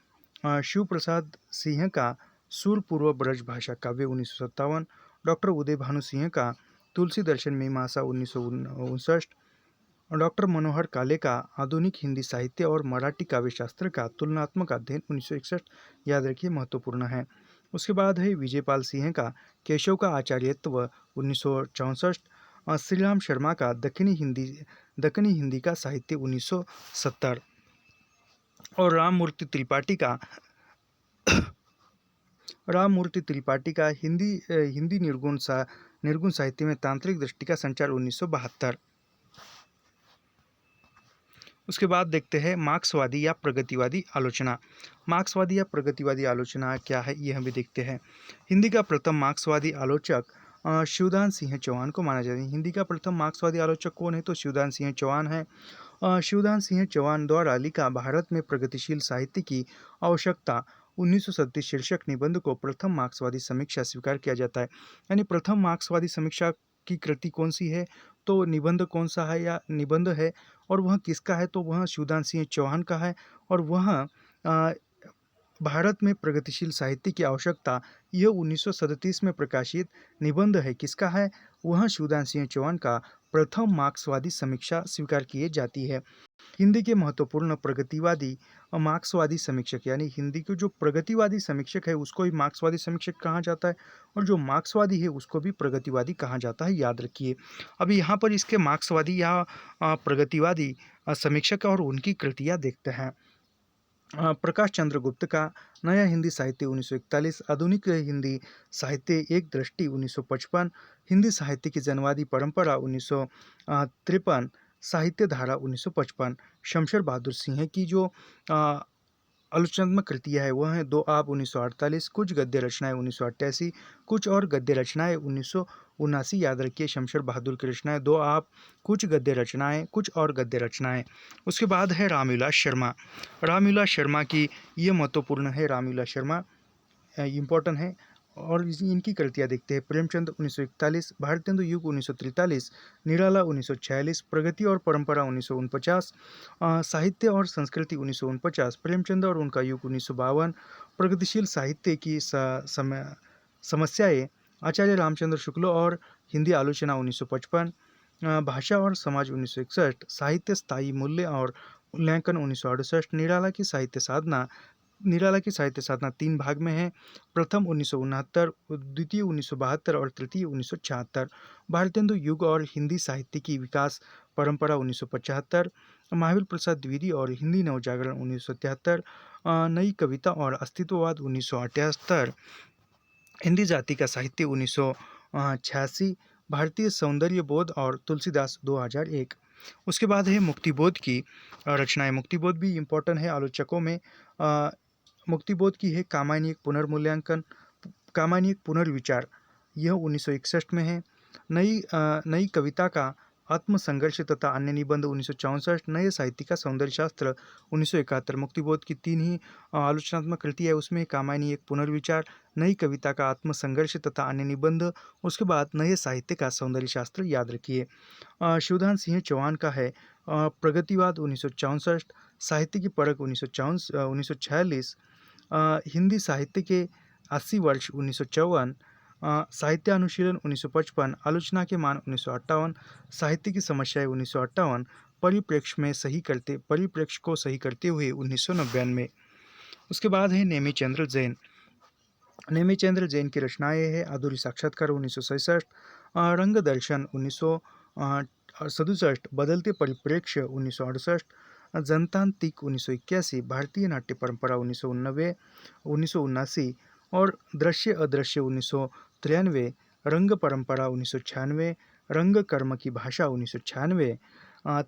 शिव प्रसाद सिंह का सूर पूर्व ब्रज भाषा काव्य 1957, डॉक्टर उदय भानु सिंह का तुलसी दर्शन मीमांसा 1959, डॉक्टर मनोहर काले का आधुनिक हिंदी साहित्य और मराठी काव्यशास्त्र का तुलनात्मक अध्ययन 1961। याद रखिए महत्वपूर्ण है। उसके बाद है विजयपाल सिंह का केशव का आचार्यत्व 1964, श्रीराम शर्मा का दक्षिणी हिंदी का साहित्य 1970, और राममूर्ति त्रिपाठी का हिंदी निर्गुण साहित्य में तांत्रिक दृष्टि का संचार 1972। उसके बाद देखते हैं मार्क्सवादी या प्रगतिवादी आलोचना। मार्क्सवादी या प्रगतिवादी आलोचना क्या है यह भी देखते हैं। हिंदी का प्रथम मार्क्सवादी आलोचक शिवदान सिंह चौहान को माना जाता है। हिंदी का प्रथम मार्क्सवादी आलोचक कौन है तो शिवदान सिंह चौहान है। शिवदान सिंह चौहान द्वारा लिखा भारत में प्रगतिशील साहित्य की आवश्यकता 1937 शीर्षक निबंध को प्रथम मार्क्सवादी समीक्षा स्वीकार किया जाता है। यानी प्रथम मार्क्सवादी समीक्षा की कृति कौन सी है तो निबंध कौन सा है या निबंध है, और वह किसका है तो वह शिवदान सिंह चौहान का है, और वह भारत में प्रगतिशील साहित्य की आवश्यकता यह 1937 में प्रकाशित निबंध है। किसका है वह शिवदान सिंह चौहान का प्रथम मार्क्सवादी समीक्षा स्वीकार की जाती है। हिंदी के महत्वपूर्ण प्रगतिवादी मार्क्सवादी समीक्षक, यानी हिंदी के जो प्रगतिवादी समीक्षक है उसको भी मार्क्सवादी समीक्षक कहा जाता है, और जो मार्क्सवादी है उसको भी प्रगतिवादी कहा जाता है। याद रखिए। अभी यहाँ पर इसके मार्क्सवादी या प्रगतिवादी समीक्षक और उनकी कृतियाँ देखते हैं। प्रकाश चंद्र गुप्त का नया हिंदी साहित्य 1941, आधुनिक हिंदी साहित्य एक दृष्टि 1955, हिंदी साहित्य की जनवादी परंपरा 1953, साहित्य धारा 1955। शमशेर बहादुर सिंह की जो आलोचनात्मक कृतियाँ हैं वह हैं दो आप 1948, कुछ गद्य रचनाएं 1988, कुछ और गद्य रचनाएं 1979। याद रखिए शमशेर बहादुर की रचनाएं दो आप, कुछ गद्य रचनाएं, कुछ और गद्य रचनाएं। उसके बाद है रामविलास शर्मा। रामविलास शर्मा की ये महत्वपूर्ण है, रामविलास शर्मा इम्पोर्टेंट है। और इनकी कृतियाँ देखते हैं। प्रेमचंद 1941, भारतेंदु युग 1943, निराला 1946, प्रगति और परंपरा 1949, साहित्य और संस्कृति 1949, प्रेमचंद और उनका युग 1952, प्रगतिशील साहित्य की समस्याएं, आचार्य रामचंद्र शुक्ल और हिंदी आलोचना 1955, भाषा और समाज 1961, साहित्य स्थायी मूल्य और मूल्यांकन 1968, निराला की साहित्य साधना तीन भाग में है। प्रथम 1969, द्वितीय 1972 और तृतीय 1976। भारतेंदु युग और हिंदी साहित्य की विकास परंपरा 1975, महावीर प्रसाद द्विवेदी और हिंदी नवजागरण 1973, नई कविता और अस्तित्ववाद 1978, हिंदी जाति का साहित्य 1986, भारतीय सौंदर्य बोध और तुलसीदास 2001। उसके बाद है मुक्तिबोध की रचनाएं। मुक्तिबोध भी इम्पोर्टेंट है आलोचकों में। मुक्तिबोध की है कामायनी एक पुनर्मूल्यांकन, कामायनी एक पुनर्विचार, यह 1961 में है। नई कविता का आत्मसंघर्ष तथा अन्य निबंध 1964, नए साहित्य का सौंदर्य शास्त्र 1971। मुक्तिबोध की तीन ही आलोचनात्मक कृति है, उसमें कामायनी एक पुनर्विचार, नई कविता का आत्मसंघर्ष तथा अन्य निबंध, उसके बाद नए साहित्य का सौंदर्य शास्त्र। याद रखिए। शिवदान सिंह चौहान का है प्रगतिवाद 1964, साहित्य की परख 1946, हिंदी साहित्य के 80 वर्ष 1954, साहित्य अनुशीलन 1955, आलोचना के मान 1958, साहित्य की समस्याएं 1958, परिप्रेक्ष्य को सही करते हुए 1999। उसके बाद है नेमिचंद्र जैन। नेमिचंद्र जैन की रचनाएं है अधूरी साक्षात्कार 1967, रंग दर्शन 1967, बदलते परिप्रेक्ष्य 1968, जनतांत्रिक 1981, भारतीय नाट्य परंपरा 1979 और दृश्य अदृश्य 1993, रंग परंपरा 1996, रंग कर्म की भाषा 1996,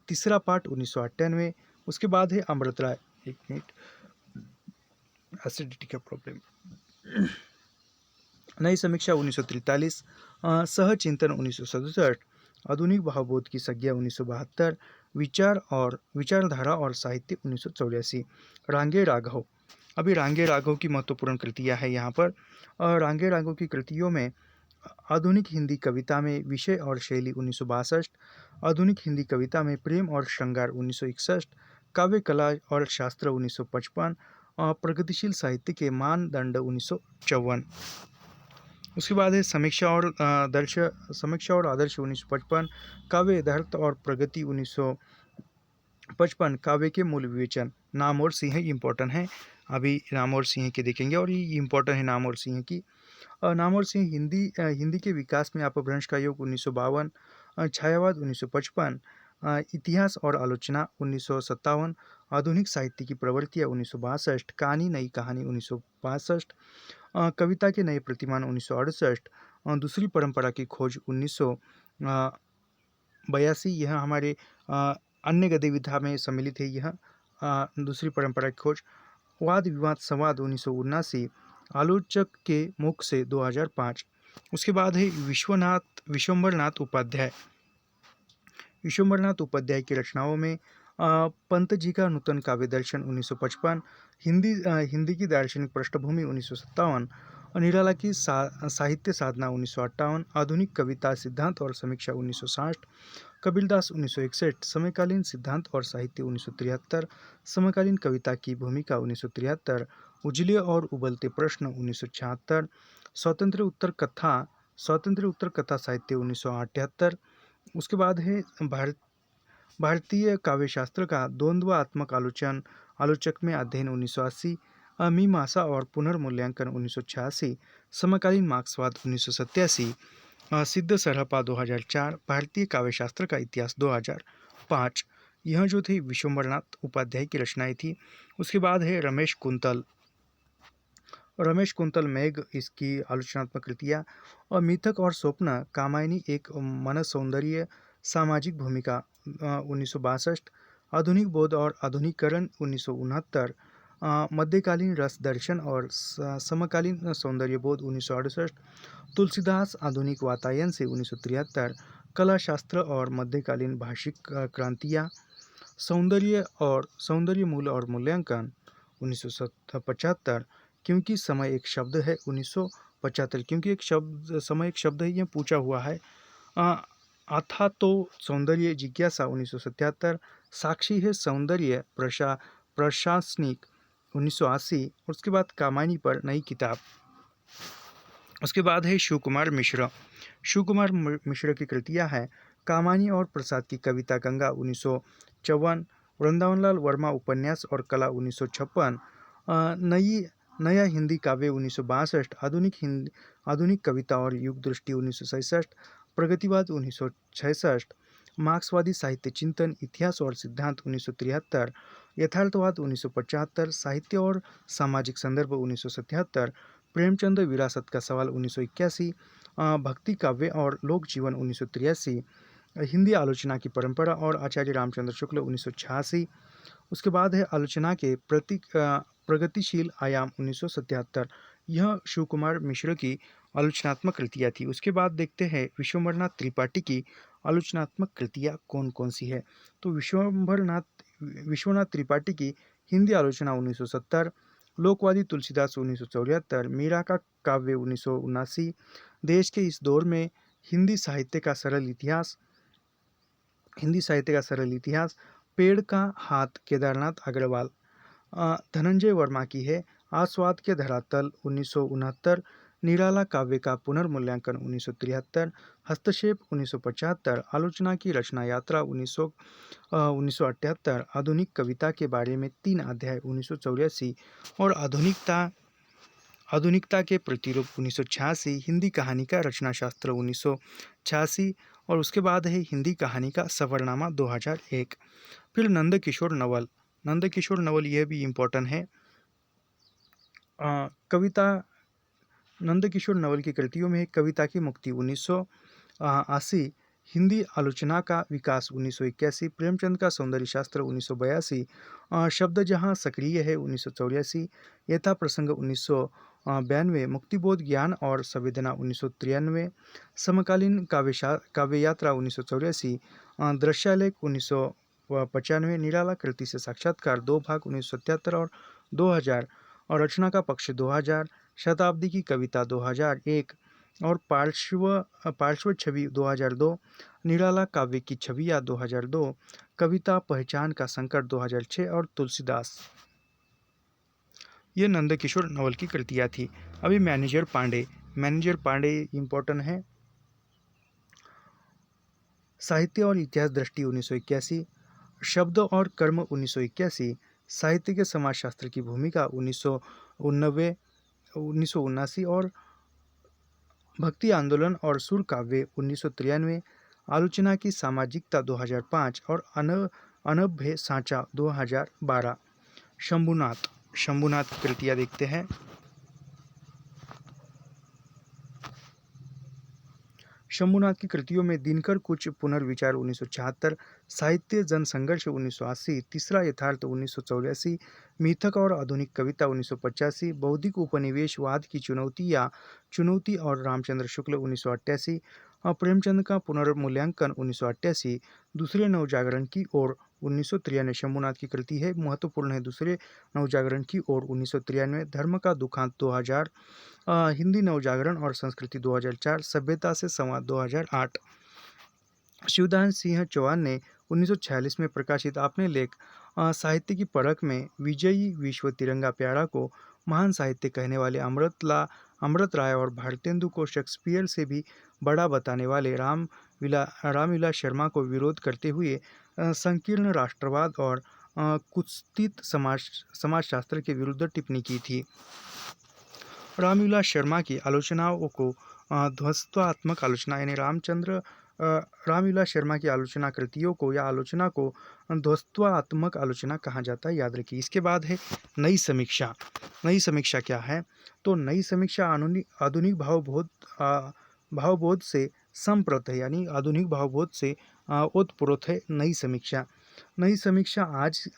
तीसरा पाठ 1998। उसके बाद है अमृत राय। एक मिनट, एसिडिटी का प्रॉब्लम। नई समीक्षा 1943, सहचिंतन 1967, आधुनिक भावबोध की संज्ञा 1972, विचारधारा और साहित्य 1984। रांगे राघव। अभी रांगे राघव की महत्वपूर्ण कृतियाँ हैं यहाँ पर। रांगे राघव की कृतियों में आधुनिक हिंदी कविता में विषय और शैली 1962, आधुनिक हिंदी कविता में प्रेम और श्रृंगार 1961, काव्य कला और शास्त्र 1955, प्रगतिशील साहित्य के मानदंड 1954। उसके बाद है समीक्षा और आदर्श 1955, काव्य यथार्थ और प्रगति 1955, काव्य के मूल विवेचन। नाम और सिंह इम्पोर्टेंट है, अभी नाम और सिंह के देखेंगे और ये इम्पोर्टेंट है नाम और सिंह की। नाम और सिंह हिंदी के विकास में अपभ्रंश का योग 1952, छायावाद 1955, इतिहास और आलोचना 1957, आधुनिक साहित्य की प्रवृत्तियाँ 1962, कहानी नई कहानी 1962, कविता के नए प्रतिमान 1968, दूसरी परंपरा की खोज 1982। यह हमारे अन्य गतिविधा में सम्मिलित है। यह दूसरी परंपरा की खोज। वाद विवाद संवाद 1979, आलोचक के मुख से 2005। उसके बाद है विश्वम्भरनाथ उपाध्याय। विश्वम्भरनाथ उपाध्याय की रचनाओं में पंत जी का नूतन काव्य दर्शन 1955, हिंदी की दार्शनिक पृष्ठभूमि 1957, निराला की साहित्य साधना 1958, आधुनिक कविता सिद्धांत और समीक्षा 1960, कबीरदास 1961, समकालीन सिद्धांत और साहित्य 1973, समकालीन कविता की भूमिका 1973, उजले और उबलते प्रश्न 1976, स्वतंत्र उत्तर कथा साहित्य 1978। उसके बाद है भारतीय काव्यशास्त्र का द्वंद्वात्मक आलोचक में अध्ययन 1980, मीमांसा और पुनर्मूल्यांकन 1986, समकालीन मार्क्सवाद 1987, सिद्ध सरहपा 2004, भारतीय काव्यशास्त्र का इतिहास 2005। यह जो थी विश्वम्भरनाथ उपाध्याय की रचनाएं थी। उसके बाद है रमेश कुंतल मेघ, इसकी आलोचनात्मक कृतियाँ, और मिथक और स्वप्न, कामायनी एक मन सौंदर्य, सामाजिक भूमिका 1962, आधुनिक बोध और आधुनिकीकरण 1969, मध्यकालीन रस दर्शन और समकालीन सौंदर्यबोध 1968, तुलसीदास आधुनिक वातायन से 1973, कला शास्त्र और मध्यकालीन भाषिक क्रांतियाँ, सौंदर्य मूल और मूल्यांकन 1975, क्योंकि समय एक शब्द है 1975, क्योंकि एक शब्द समय एक शब्द है, यह पूछा हुआ है। अ, अथा तो सौंदर्य जिज्ञासा 1977, साक्षी है सौंदर्य प्रशासनिक 1980, और उसके बाद कामायनी पर नई किताब। उसके बाद है शिव कुमार मिश्र। शिव कुमार मिश्र की कृतियाँ हैं कामायनी और प्रसाद की कविता गंगा 1954, वृंदावनलाल वर्मा उपन्यास और कला 1956, नया हिंदी काव्य 1962, आधुनिक कविता और युग दृष्टि 1967, प्रगतिवाद 1966, मार्क्सवादी साहित्य चिंतन इतिहास और सिद्धांत 1973, यथार्थवाद 1975, साहित्य और सामाजिक संदर्भ 1977, प्रेमचंद विरासत का सवाल 1981, भक्ति काव्य और लोक जीवन 1983, हिंदी आलोचना की परंपरा और आचार्य रामचंद्र शुक्ल 1986। उसके बाद है आलोचना के प्रगतिशील आयाम 1977। यह शिव कुमार मिश्र की आलोचनात्मक कृतियाँ थी। उसके बाद देखते हैं विश्वंभरनाथ त्रिपाठी की आलोचनात्मक कृतियाँ कौन कौन सी है। तो विश्वनाथ त्रिपाठी की हिंदी आलोचना 1970, लोकवादी तुलसीदास 1974, मीरा का काव्य 1979, देश के इस दौर में हिंदी साहित्य का सरल इतिहास, पेड़ का हाथ केदारनाथ अग्रवाल, धनंजय वर्मा की है आस्वाद के धरातल 1969, निराला काव्य का पुनर्मूल्यांकन 1973, हस्तक्षेप 1975, आलोचना की रचना यात्रा 1978, आधुनिक कविता के बारे में 3 अध्याय 1984, और आधुनिकता के प्रतिरूप 1986, हिंदी कहानी का रचना शास्त्र 1986, और उसके बाद है हिंदी कहानी का सफरनामा 2001। फिर नंद किशोर नवल यह भी इम्पोर्टेंट है। कविता नंद किशोर नवल की कृतियों में कविता की मुक्ति 1980, हिंदी आलोचना का विकास 1981, प्रेमचंद का सौंदर्य शास्त्र 1982, शब्द जहाँ सक्रिय है 1984, यथा प्रसंग 1992, मुक्तिबोध ज्ञान और संवेदना 1993, समकालीन काव्य यात्रा 1984, दृश्यालेख 1995, निराला कृति से साक्षात्कार 2 भाग 1977 और 2000, और रचना का पक्ष 2000, शताब्दी की कविता 2001, और पार्श्व छवि 2002, निराला काव्य की छवियाँ 2002, कविता पहचान का संकट 2006, और तुलसीदास। ये नंदकिशोर नवल की कृतियाँ थी। अभी मैनेजर पांडे इम्पोर्टेंट है। साहित्य और इतिहास दृष्टि 1981, शब्द और कर्म 1981, साहित्य के समाजशास्त्र की भूमिका 1979, और भक्ति आंदोलन और सुर काव्य 1993, आलोचना की सामाजिकता 2005, और अनभ्य सांचा 2012। शंभुनाथ कृतियाँ देखते हैं। शंभुनाथ की कृतियों में दिनकर कुछ पुनर्विचार 1976, साहित्य जनसंघर्ष 1980, तीसरा यथार्थ 1984, मिथक और आधुनिक कविता 1985, बौद्धिक उपनिवेशवाद की चुनौती और रामचंद्र शुक्ल 1988, प्रेमचंद का पुनर्मूल्यांकन 1988, दूसरे नवजागरण की ओर 1993। शंभुनाथ की कृति है महत्वपूर्ण है दूसरे नवजागरण की ओर 1993, धर्म का दुखांत 2000, हिंदी नवजागरण और संस्कृति 2004, सभ्यता से संवाद 2008। शिवदान सिंह चौहान ने 1946 में प्रकाशित अपने लेख साहित्य की परख में विजयी विश्व तिरंगा प्यारा को महान साहित्य कहने वाले अमृत राय और भारतेंदु को शेक्सपियर से भी बड़ा बताने वाले रामविलास शर्मा को विरोध करते हुए संकीर्ण राष्ट्रवाद और कुत्सित समाजशास्त्र के विरुद्ध टिप्पणी की थी। रामविलास शर्मा की आलोचनाओं को ध्वस्तात्मक आलोचना यानी रामविलास शर्मा की आलोचना कृतियों को या आलोचना को ध्वस्तात्मक आलोचना कहा जाता है, याद रखिए। इसके बाद है नई समीक्षा। नई समीक्षा क्या है? तो नई समीक्षा आधुनिक भावबोध से संप्रत है, यानी आधुनिक भावबोध से ओतप्रोत है नई समीक्षा। नई समीक्षा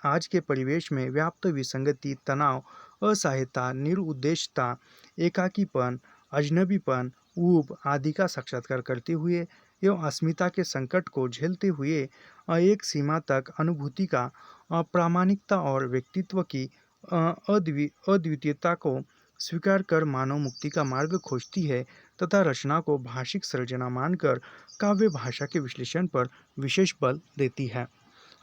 आज के परिवेश में व्याप्त विसंगति, तनाव, असहायता, निरुद्देशता, एकाकीपन, अजनबीपन, ऊब आदि का साक्षात्कार करते हुए एवं अस्मिता के संकट को झेलते हुए एक सीमा तक अनुभूति का प्रामाणिकता और व्यक्तित्व की अद्वितीयता को स्वीकार कर मानव मुक्ति का मार्ग खोजती है तथा रचना को भाषिक सर्जना मानकर काव्य भाषा के विश्लेषण पर विशेष बल देती है।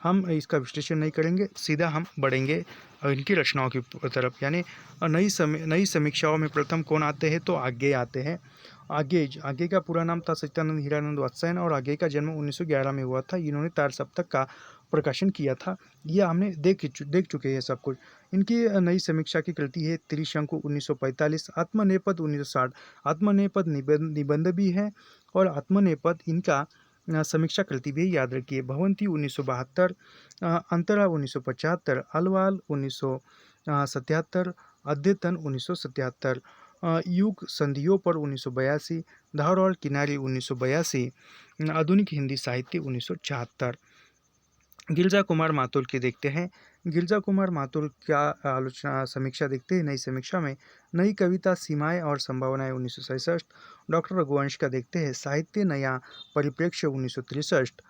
हम इसका विश्लेषण नहीं करेंगे, सीधा हम बढ़ेंगे इनकी रचनाओं की तरफ। यानी नई समीक्षाओं में प्रथम कौन आते हैं तो आगे आते हैं। आगे का पूरा नाम था सच्चिदानंद हीरानंद वात्स्यायन और आगे का जन्म 1911 में हुआ था। इन्होंने तार सप्तक का प्रकाशन किया था। यह हमने देख चुके हैं सब कुछ। इनकी नई समीक्षा की कृति है त्रिशंकु 1945, आत्मनेपद 1960। आत्मनेपद निबंध भी है और आत्मनेपद इनका समीक्षा कृति भी याद रखिए। भवंती 1972, अंतरा 1975, अलवाल 1977, अद्यतन 1977, युग संधियों पर 1982, धारौल किनारी 1982, आधुनिक हिंदी साहित्य 1974। गिरजा कुमार मातुल की देखते हैं। गिरजा कुमार मातुल क्या आलोचना समीक्षा देखते हैं नई समीक्षा में। नई कविता सीमाएं और संभावनाएं 1967। डॉक्टर रघुवंश का देखते हैं साहित्य नया परिप्रेक्ष्य 1963।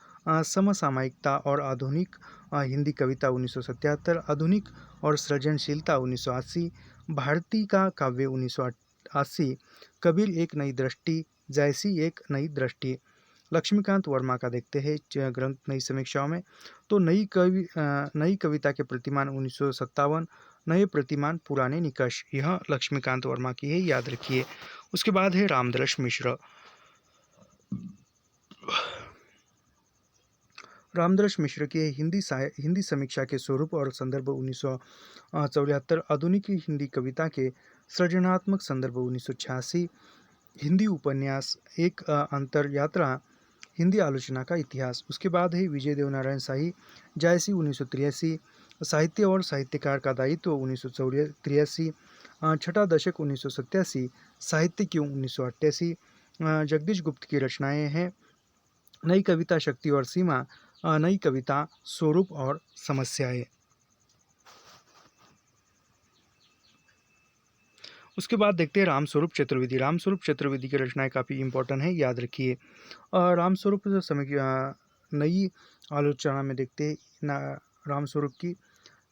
समसामयिकता और आधुनिक हिंदी कविता 1977। आधुनिक और सृजनशीलता 1980। भारती का काव्य 1980। कबीर एक नई दृष्टि, जैसी एक नई दृष्टि। लक्ष्मीकांत वर्मा का देखते हैं ग्रंथ नई समीक्षाओं में। तो नई कविता के प्रतिमान 1957, नए प्रतिमान पुराने निकष, यह लक्ष्मीकांत वर्मा की है, याद रखिए। उसके बाद है रामदर्श मिश्र। रामदर्श मिश्र की हिंदी समीक्षा के स्वरूप और संदर्भ 1974। आधुनिक हिंदी कविता के सृजनात्मक संदर्भ 1986। हिंदी उपन्यास एक अंतर यात्रा, हिंदी आलोचना का इतिहास। उसके बाद है विजय देवनारायण शाही, जायसी 1983, साहित्य और साहित्यकार का दायित्व 1983, छठा दशक 1987, साहित्य क्यों 1988। जगदीश गुप्त की रचनाएं हैं नई कविता शक्ति और सीमा, नई कविता स्वरूप और समस्याएं। उसके बाद देखते हैं रामस्वरूप चतुर्वेदी। रामस्वरूप चतुर्वेदी की रचनाएं काफ़ी इंपॉर्टेंट है, याद रखिए। रामस्वरूप नई आलोचना में देखते हैं रामस्वरूप की।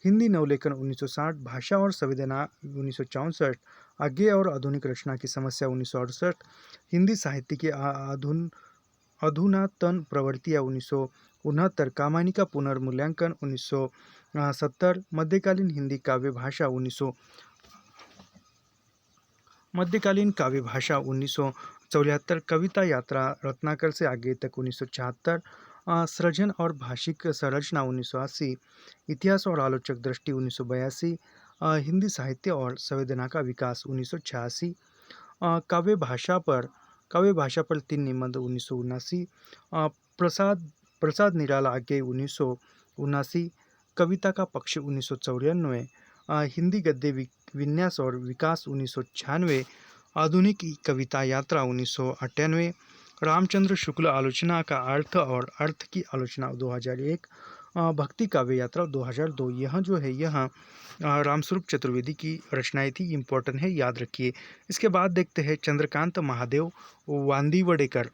हिंदी नवलेखन 1960, भाषा और संवेदना 1964, आगे और आधुनिक रचना की समस्या 1968, हिंदी साहित्य की अधुनातन प्रवृत्तियाँ 1969, कामायनी का पुनर्मूल्यांकन 1970, मध्यकालीन काव्य भाषा 1974, कविता यात्रा रत्नाकर से आगे तक 1976, सृजन और भाषिक संरचना 1980, इतिहास और आलोचक दृष्टि 1982, हिंदी साहित्य और संवेदना का विकास 1986, काव्य भाषा पर 3 निबंध 1979, प्रसाद निराला आगे 1979, कविता का पक्ष 1994, हिंदी गद्य विन्यास और विकास 1996, आधुनिक कविता यात्रा 1998, रामचंद्र शुक्ल आलोचना का अर्थ और अर्थ की आलोचना 2001, भक्ति काव्य यात्रा 2002। यह जो है यह रामस्वरूप चतुर्वेदी की रचनाएं थी, इम्पोर्टेंट है, याद रखिए। इसके बाद देखते हैं चंद्रकांत महादेव वांदिवडेकर।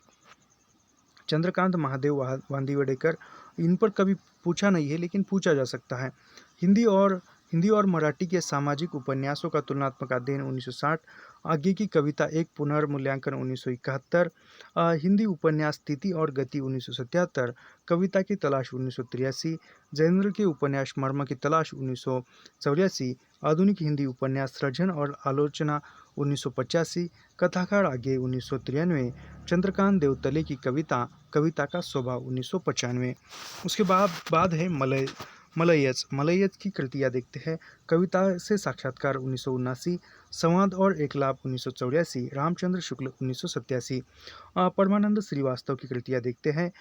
चंद्रकांत महादेव वांदिवडेकर, इन पर कभी पूछा नहीं है लेकिन पूछा जा सकता है। हिंदी और मराठी के सामाजिक उपन्यासों का तुलनात्मक अध्ययन 1960, आगे की कविता एक पुनर्मूल्यांकन 1971, हिंदी उपन्यास स्थिति और गति 1977, कविता की तलाश 1983, जयेंद्र के उपन्यास मर्म की तलाश 1984, आधुनिक हिंदी उपन्यास सृजन और आलोचना 1985, कथाकार आगे 1993, चंद्रकांत देवतले की कविता का स्वभाव 1995। उसके बाद है मलयज की कृतियाँ देखते हैं। कविता से साक्षात्कार 1979, संवाद और एकलाप 1984, रामचंद्र शुक्ल 1987। परमानंद श्रीवास्तव की कृतियाँ देखते हैं।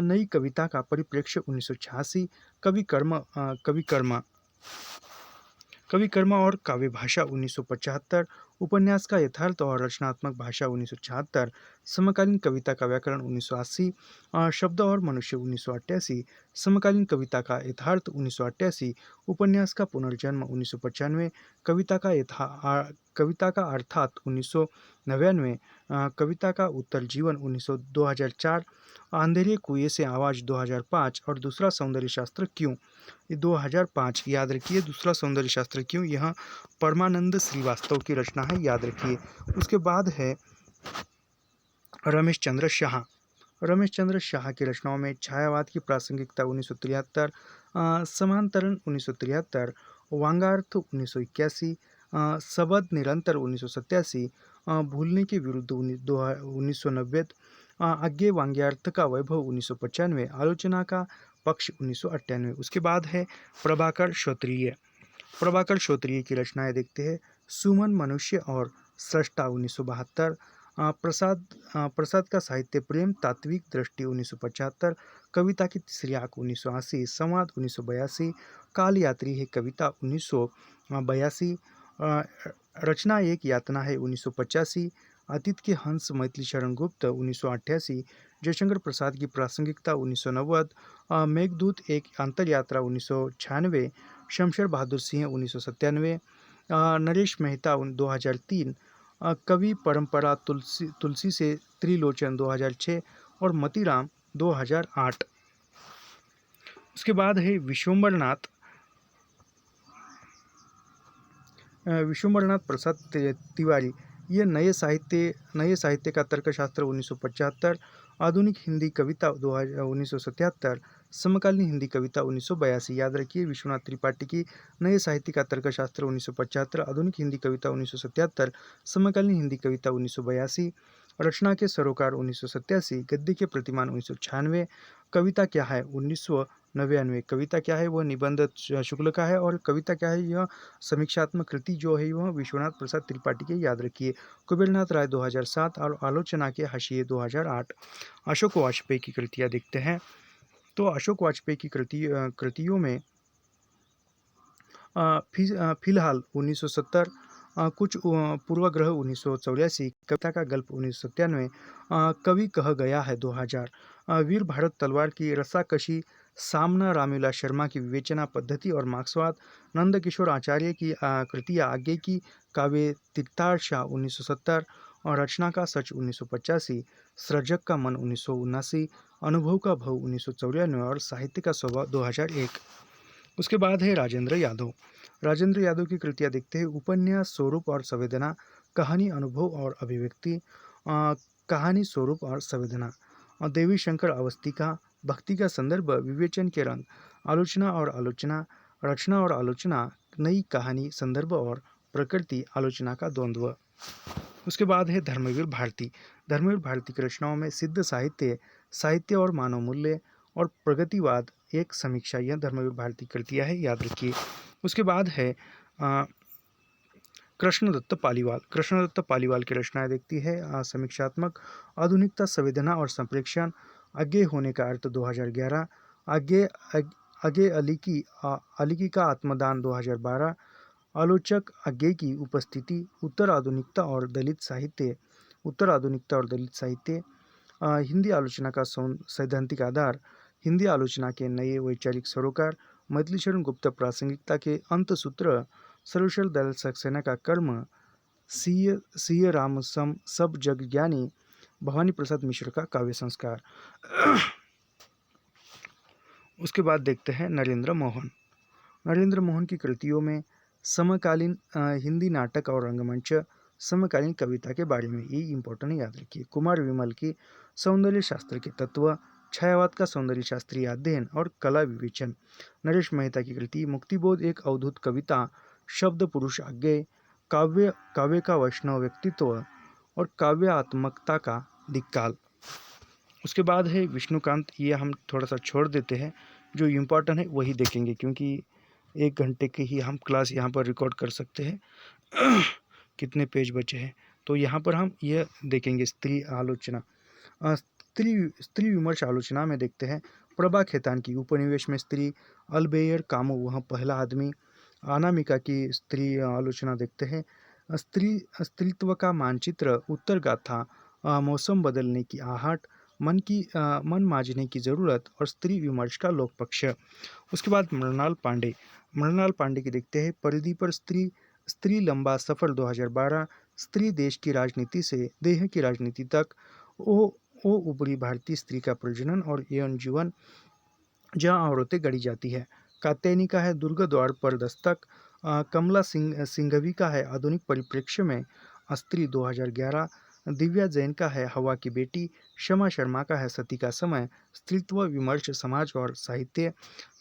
नई कविता का परिप्रेक्ष्य 1986, कवि कर्म और काव्य भाषा 1975, उपन्यास का यथार्थ और रचनात्मक भाषा 1976, समकालीन कविता का व्याकरण 1980, शब्द और मनुष्य 1988, समकालीन कविता का यथार्थ 1988, उपन्यास का पुनर्जन्म 1995, कविता का अर्थात 1999, कविता का उत्तर जीवन 2004, अंधेरे कुएं से आवाज़ 2005 और दूसरा सौंदर्य शास्त्र क्यों, ये 2005। याद रखिए दूसरा सौंदर्य शास्त्र क्यों, यह परमानंद श्रीवास्तव की रचना है, याद रखिए। उसके बाद है रमेश चंद्र शाह। रमेश चंद्र शाह की रचनाओं में छायावाद की प्रासंगिकता 1973, समांतरण 1973, वांगार्थ 1981, सबद निरंतर 1987, भूलने के विरुद्ध 1990, आज्ञे वांग्यार्थ का वैभव 1995, आलोचना का पक्ष 1998। उसके बाद है प्रभाकर क्षत्रिय। प्रभाकर क्षत्रिय की रचनाएं देखते हैं। सुमन मनुष्य और सृष्टा 1972, प्रसाद का साहित्य प्रेम तात्विक दृष्टि 1975, कविता की तीसरी आंख 1980, संवाद 1982, काल यात्री है कविता 1982, रचना एक यातना है 1985, अतीत के हंस मैथिली शरण गुप्त 1988, जयशंकर प्रसाद की प्रासंगिकता 1990, मेघदूत एक अंतरयात्रा 1996, शमशेर बहादुर सिंह 1997, नरेश मेहता 2003, कवि परंपरा तुलसी से त्रिलोचन 2006 और मतीराम 2008। उसके बाद है विश्वम्भरनाथ प्रसाद तिवारी। ये नए साहित्य का तर्कशास्त्र 1975, आधुनिक हिंदी कविता 1977, समकालीन हिंदी कविता 1982। याद रखिए विश्वनाथ त्रिपाठी की नए साहित्य का तर्कशास्त्र 1975, आधुनिक हिंदी कविता 1977, समकालीन हिंदी कविता 1982, रचना के सरोकार 1987, गद्य के प्रतिमान 1996, कविता क्या है 1999। कविता क्या है वह निबंध शुक्ल का है, और कविता क्या है यह समीक्षात्मक कृति जो है वह विश्वनाथ प्रसाद त्रिपाठी के, याद रखिए। कुबेरनाथ राय 2007 और आलोचना के हाशिए 2008। अशोक वाजपेयी की कृतियाँ देखते हैं। तो अशोक वाजपेयी की कृतियों में फिलहाल 1970, कुछ पूर्वग्रह 1984, कविता का गल्प 1997, कवि कह गया है 2000, वीर भारत तलवार की रस्साकशी, सामना रामविलास शर्मा की विवेचना पद्धति और मार्क्सवाद, नंदकिशोर आचार्य की कृतियाँ आगे की काव्य तीर्थार्षा 1970 और रचना का सच 1985, सृजक का मन 1979, अनुभव का भव 1994 और साहित्य का स्वभाव 2001। उसके बाद है राजेंद्र यादव। राजेंद्र यादव की कृतियाँ देखते हैं। उपन्यास स्वरूप और संवेदना, कहानी अनुभव और अभिव्यक्ति, कहानी स्वरूप और संवेदना, देवी शंकर अवस्थी का भक्ति का संदर्भ, विवेचन के रंग, आलोचना और आलोचना, रचना और आलोचना, नई कहानी संदर्भ और प्रकृति, आलोचना का द्वंद्व। उसके बाद है धर्मवीर भारती। धर्मवीर भारती की रचनाओं में सिद्ध साहित्य और मानव मूल्य और प्रगतिवाद एक समीक्षा, यह धर्मवीर भारती कृतियाँ है, याद रखिए। उसके बाद है कृष्णदत्त पालीवाल। कृष्णदत्त पालीवाल की रचनाएं देखती है। समीक्षात्मक, आधुनिकता, संवेदना और संप्रेक्षण, आगे होने का अर्थ 2011, आगे आगे अली की का आत्मदान 2012, आलोचक आगे की उपस्थिति, उत्तर आधुनिकता और दलित साहित्य, हिंदी आलोचना का सैद्धांतिक आधार, हिंदी आलोचना के नए वैचारिक सरोकार, मैथिली शरण गुप्त प्रासंगिकता के अंत सूत्र, सर्वशल दल सक्सेना का कर्म, सीय रामसम सब जग ज्ञानी, भवानी प्रसाद मिश्र का काव्य संस्कार। उसके बाद देखते हैं नरेंद्र मोहन। नरेंद्र मोहन की कृतियों में समकालीन हिंदी नाटक और रंगमंच, समकालीन कविता के बारे में, ये इंपॉर्टेंट है, याद रखिए। कुमार विमल की सौंदर्य शास्त्र के तत्व, छायावाद का सौंदर्य शास्त्रीय अध्ययन और कला विवेचन। नरेश मेहता की कृति मुक्तिबोध एक अवधूत कविता, शब्द पुरुष आज्ञे, काव्य का वैष्णव व्यक्तित्व और काव्यात्मकता का दिक्काल। उसके बाद है विष्णुकांत। ये हम थोड़ा सा छोड़ देते हैं, जो इम्पोर्टेंट है वही देखेंगे, क्योंकि 1 घंटे की ही हम क्लास यहाँ पर रिकॉर्ड कर सकते हैं। कितने पेज बचे हैं, तो यहाँ पर हम ये देखेंगे। स्त्री आलोचना, स्त्री विमर्श आलोचना में देखते हैं। प्रभा खेतान की उपनिवेश में स्त्री, अल्बेयर कामू वह पहला आदमी, अनामिका की स्त्री आलोचना देखते हैं। स्त्रीत्व का मानचित्र, उत्तर गाथा, मौसम बदलने की आहट, मन मांझने की ज़रूरत और स्त्री विमर्श का लोक पक्ष। उसके बाद मृणाल पांडे की देखते हैं परिधि पर स्त्री, स्त्री लंबा सफर 2012, स्त्री देश की राजनीति से देह की राजनीति तक, ओ ओ ऊपरी भारतीय स्त्री का प्रजनन और यौन जीवन जहाँ औरतें गढ़ी जाती है। कात्यायनी का है दुर्ग द्वार पर दस्तक, कमला सिंघवी का है आधुनिक परिप्रेक्ष्य में स्त्री 2011, दिव्या जैन का है हवा की बेटी, शमा शर्मा का है सती का समय, स्त्रीत्व विमर्श समाज और साहित्य,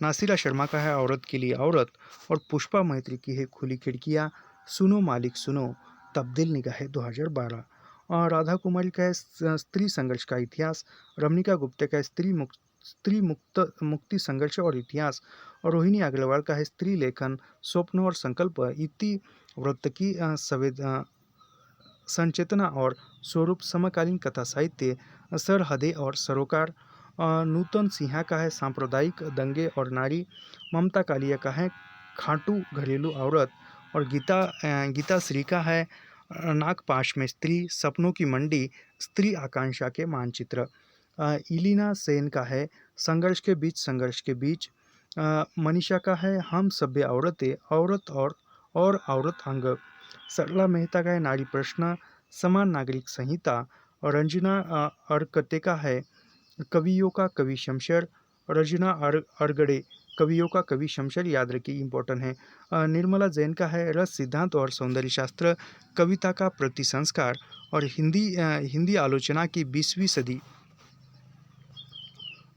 नासिरा शर्मा का है औरत के लिए औरत और पुष्पा मैत्री की है खुली खिड़कियाँ, सुनो मालिक सुनो, तब्दील निगाहें 2012, और राधा कुमारी का है स्त्री संघर्ष का इतिहास, रमनिका गुप्ता का है स्त्री मुक्ति संघर्ष और इतिहास, और रोहिणी अग्रवाल का है स्त्री लेखन, स्वप्न और संकल्प, इति वृत्त की संचेतना और स्वरूप, समकालीन कथा साहित्य, सरहदें और सरोकार, नूतन सिन्हा का है सांप्रदायिक दंगे और नारी, ममता कालिया का है खाटू घरेलू औरत, और गीता श्री का है नागपाश में स्त्री, सपनों की मंडी, स्त्री आकांक्षा के मानचित्र, इलिना सेन का है संघर्ष के बीच, मनीषा का है हम सभ्य औरतें, औरत और औरत अंग, सरला मेहता का है नारी प्रश्न, समान नागरिक संहिता, और रंजना अरकते का है कवियों का कवि शमशेर, रजना अरगड़े कवियों का कवि शमशेर, याद रखिए इम्पोर्टेंट है। निर्मला जैन का है रस सिद्धांत और सौंदर्य शास्त्र, कविता का प्रति संस्कार, और हिंदी आलोचना की 20वीं सदी।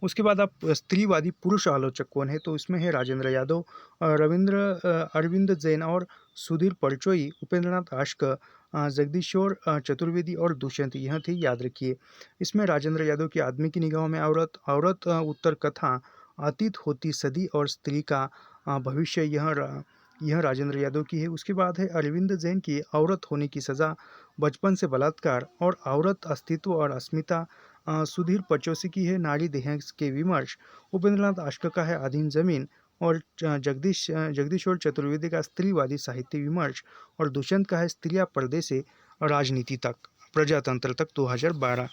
उसके बाद आप स्त्रीवादी पुरुष आलोचक कौन है, तो इसमें है राजेंद्र यादव, अरविंद जैन और सुधीर परचोई, उपेंद्रनाथ आश्क, जगदीश्वर चतुर्वेदी और दुष्यंत, यह थे, याद रखिए। इसमें राजेंद्र यादव की आदमी की निगाहों में औरत उत्तर कथा, अतीत होती सदी और स्त्री का भविष्य, यह राजेंद्र यादव की है। उसके बाद है अरविंद जैन की औरत होने की सज़ा, बचपन से बलात्कार और औरत अस्तित्व और अस्मिता, सुधीर पचौसी की है नारी देह के विमर्श, उपेंद्रनाथ आश्क का है अधीन जमीन, और जगदीश्वर चतुर्वेदी का स्त्रीवादी साहित्य विमर्श, और दुष्यंत का है स्त्रियां पर्दे से राजनीति तक, प्रजातंत्र तक 2012।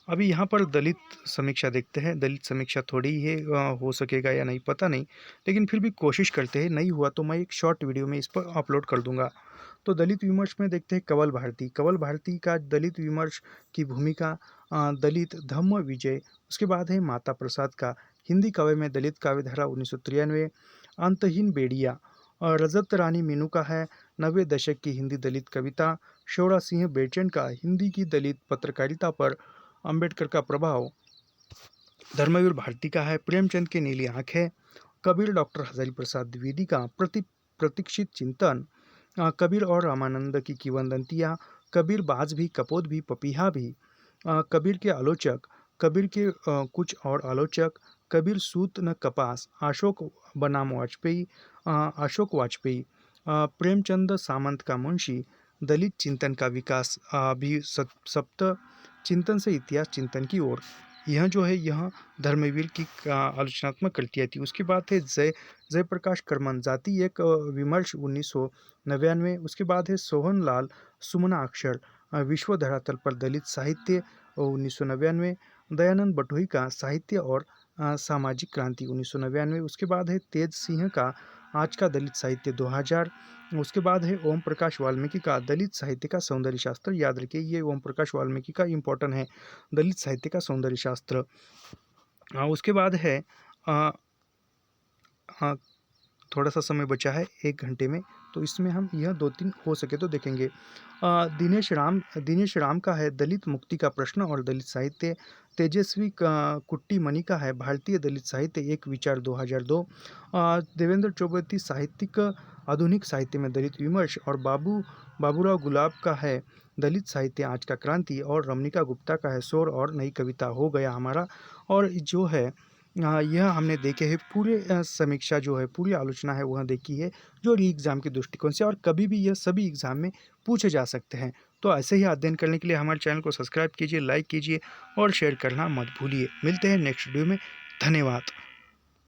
अभी यहाँ पर दलित समीक्षा देखते हैं। दलित समीक्षा थोड़ी ही है, हो सकेगा या नहीं पता नहीं, लेकिन फिर भी कोशिश करते हैं, नहीं हुआ तो मैं एक शॉर्ट वीडियो में इस पर अपलोड कर दूंगा। तो दलित विमर्श में देखते हैं कवल भारती का दलित विमर्श की भूमिका, दलित धम्म विजय। उसके बाद है माता प्रसाद का हिंदी काव्य में दलित काव्यधारा 1993, अंतहीन बेड़िया, और रजत रानी मीनू का है 90 दशक की हिंदी दलित कविता, शौरा सिंह बेचैन का हिंदी की दलित पत्रकारिता पर अंबेडकर का प्रभाव, धर्मवीर भारती का है प्रेमचंद की नीली आंखें, कबीर डॉक्टर हजारी प्रसाद द्विवेदी का प्रतीक्षित चिंतन, कबीर और रामानंद की किंवदंतियाँ, कबीर बाज भी कपोत भी पपीहा भी, कबीर के आलोचक, कबीर के कुछ और आलोचक, कबीर सूत न कपास, अशोक वाजपेयी, प्रेमचंद सामंत का मुंशी, दलित चिंतन का विकास, भी सप्त चिंतन से इतिहास चिंतन की ओर, यह जो है यह धर्मवीर की आलोचनात्मक कृतियाँ थी। उसके बाद है जयप्रकाश करमन जाति एक विमर्श 1999। उसके बाद है सोहन लाल सुमना अक्षर विश्व धरातल पर दलित साहित्य 1999। दयानंद बटोही का साहित्य और सामाजिक क्रांति 1999। उसके बाद है तेज सिंह का आज का दलित साहित्य 2000। उसके बाद है ओम प्रकाश वाल्मीकि का दलित साहित्य का सौंदर्य शास्त्र, याद रखिए ये ओम प्रकाश वाल्मीकि का इम्पोर्टेंट है, दलित साहित्य का सौंदर्य शास्त्र। उसके बाद है थोड़ा सा समय बचा है 1 घंटे में, तो इसमें हम यह 2-3 हो सके तो देखेंगे। दिनेश राम का है दलित मुक्ति का प्रश्न और दलित साहित्य, तेजस्वी कुट्टी मणि का है भारतीय दलित साहित्य एक विचार 2002, देवेंद्र चौबती साहित्यिक आधुनिक साहित्य में दलित विमर्श, और बाबूराव गुलाब का है दलित साहित्य आज का क्रांति, और रमनिका गुप्ता का है शोर और नई कविता हो गया हमारा। और जो है यह हमने देखे है पूरे समीक्षा जो है पूरी आलोचना है वह देखी है जो री एग्ज़ाम के दृष्टिकोण से, और कभी भी यह सभी एग्ज़ाम में पूछे जा सकते हैं। तो ऐसे ही अध्ययन करने के लिए हमारे चैनल को सब्सक्राइब कीजिए, लाइक कीजिए और शेयर करना मत भूलिए। मिलते हैं नेक्स्ट वीडियो में। धन्यवाद।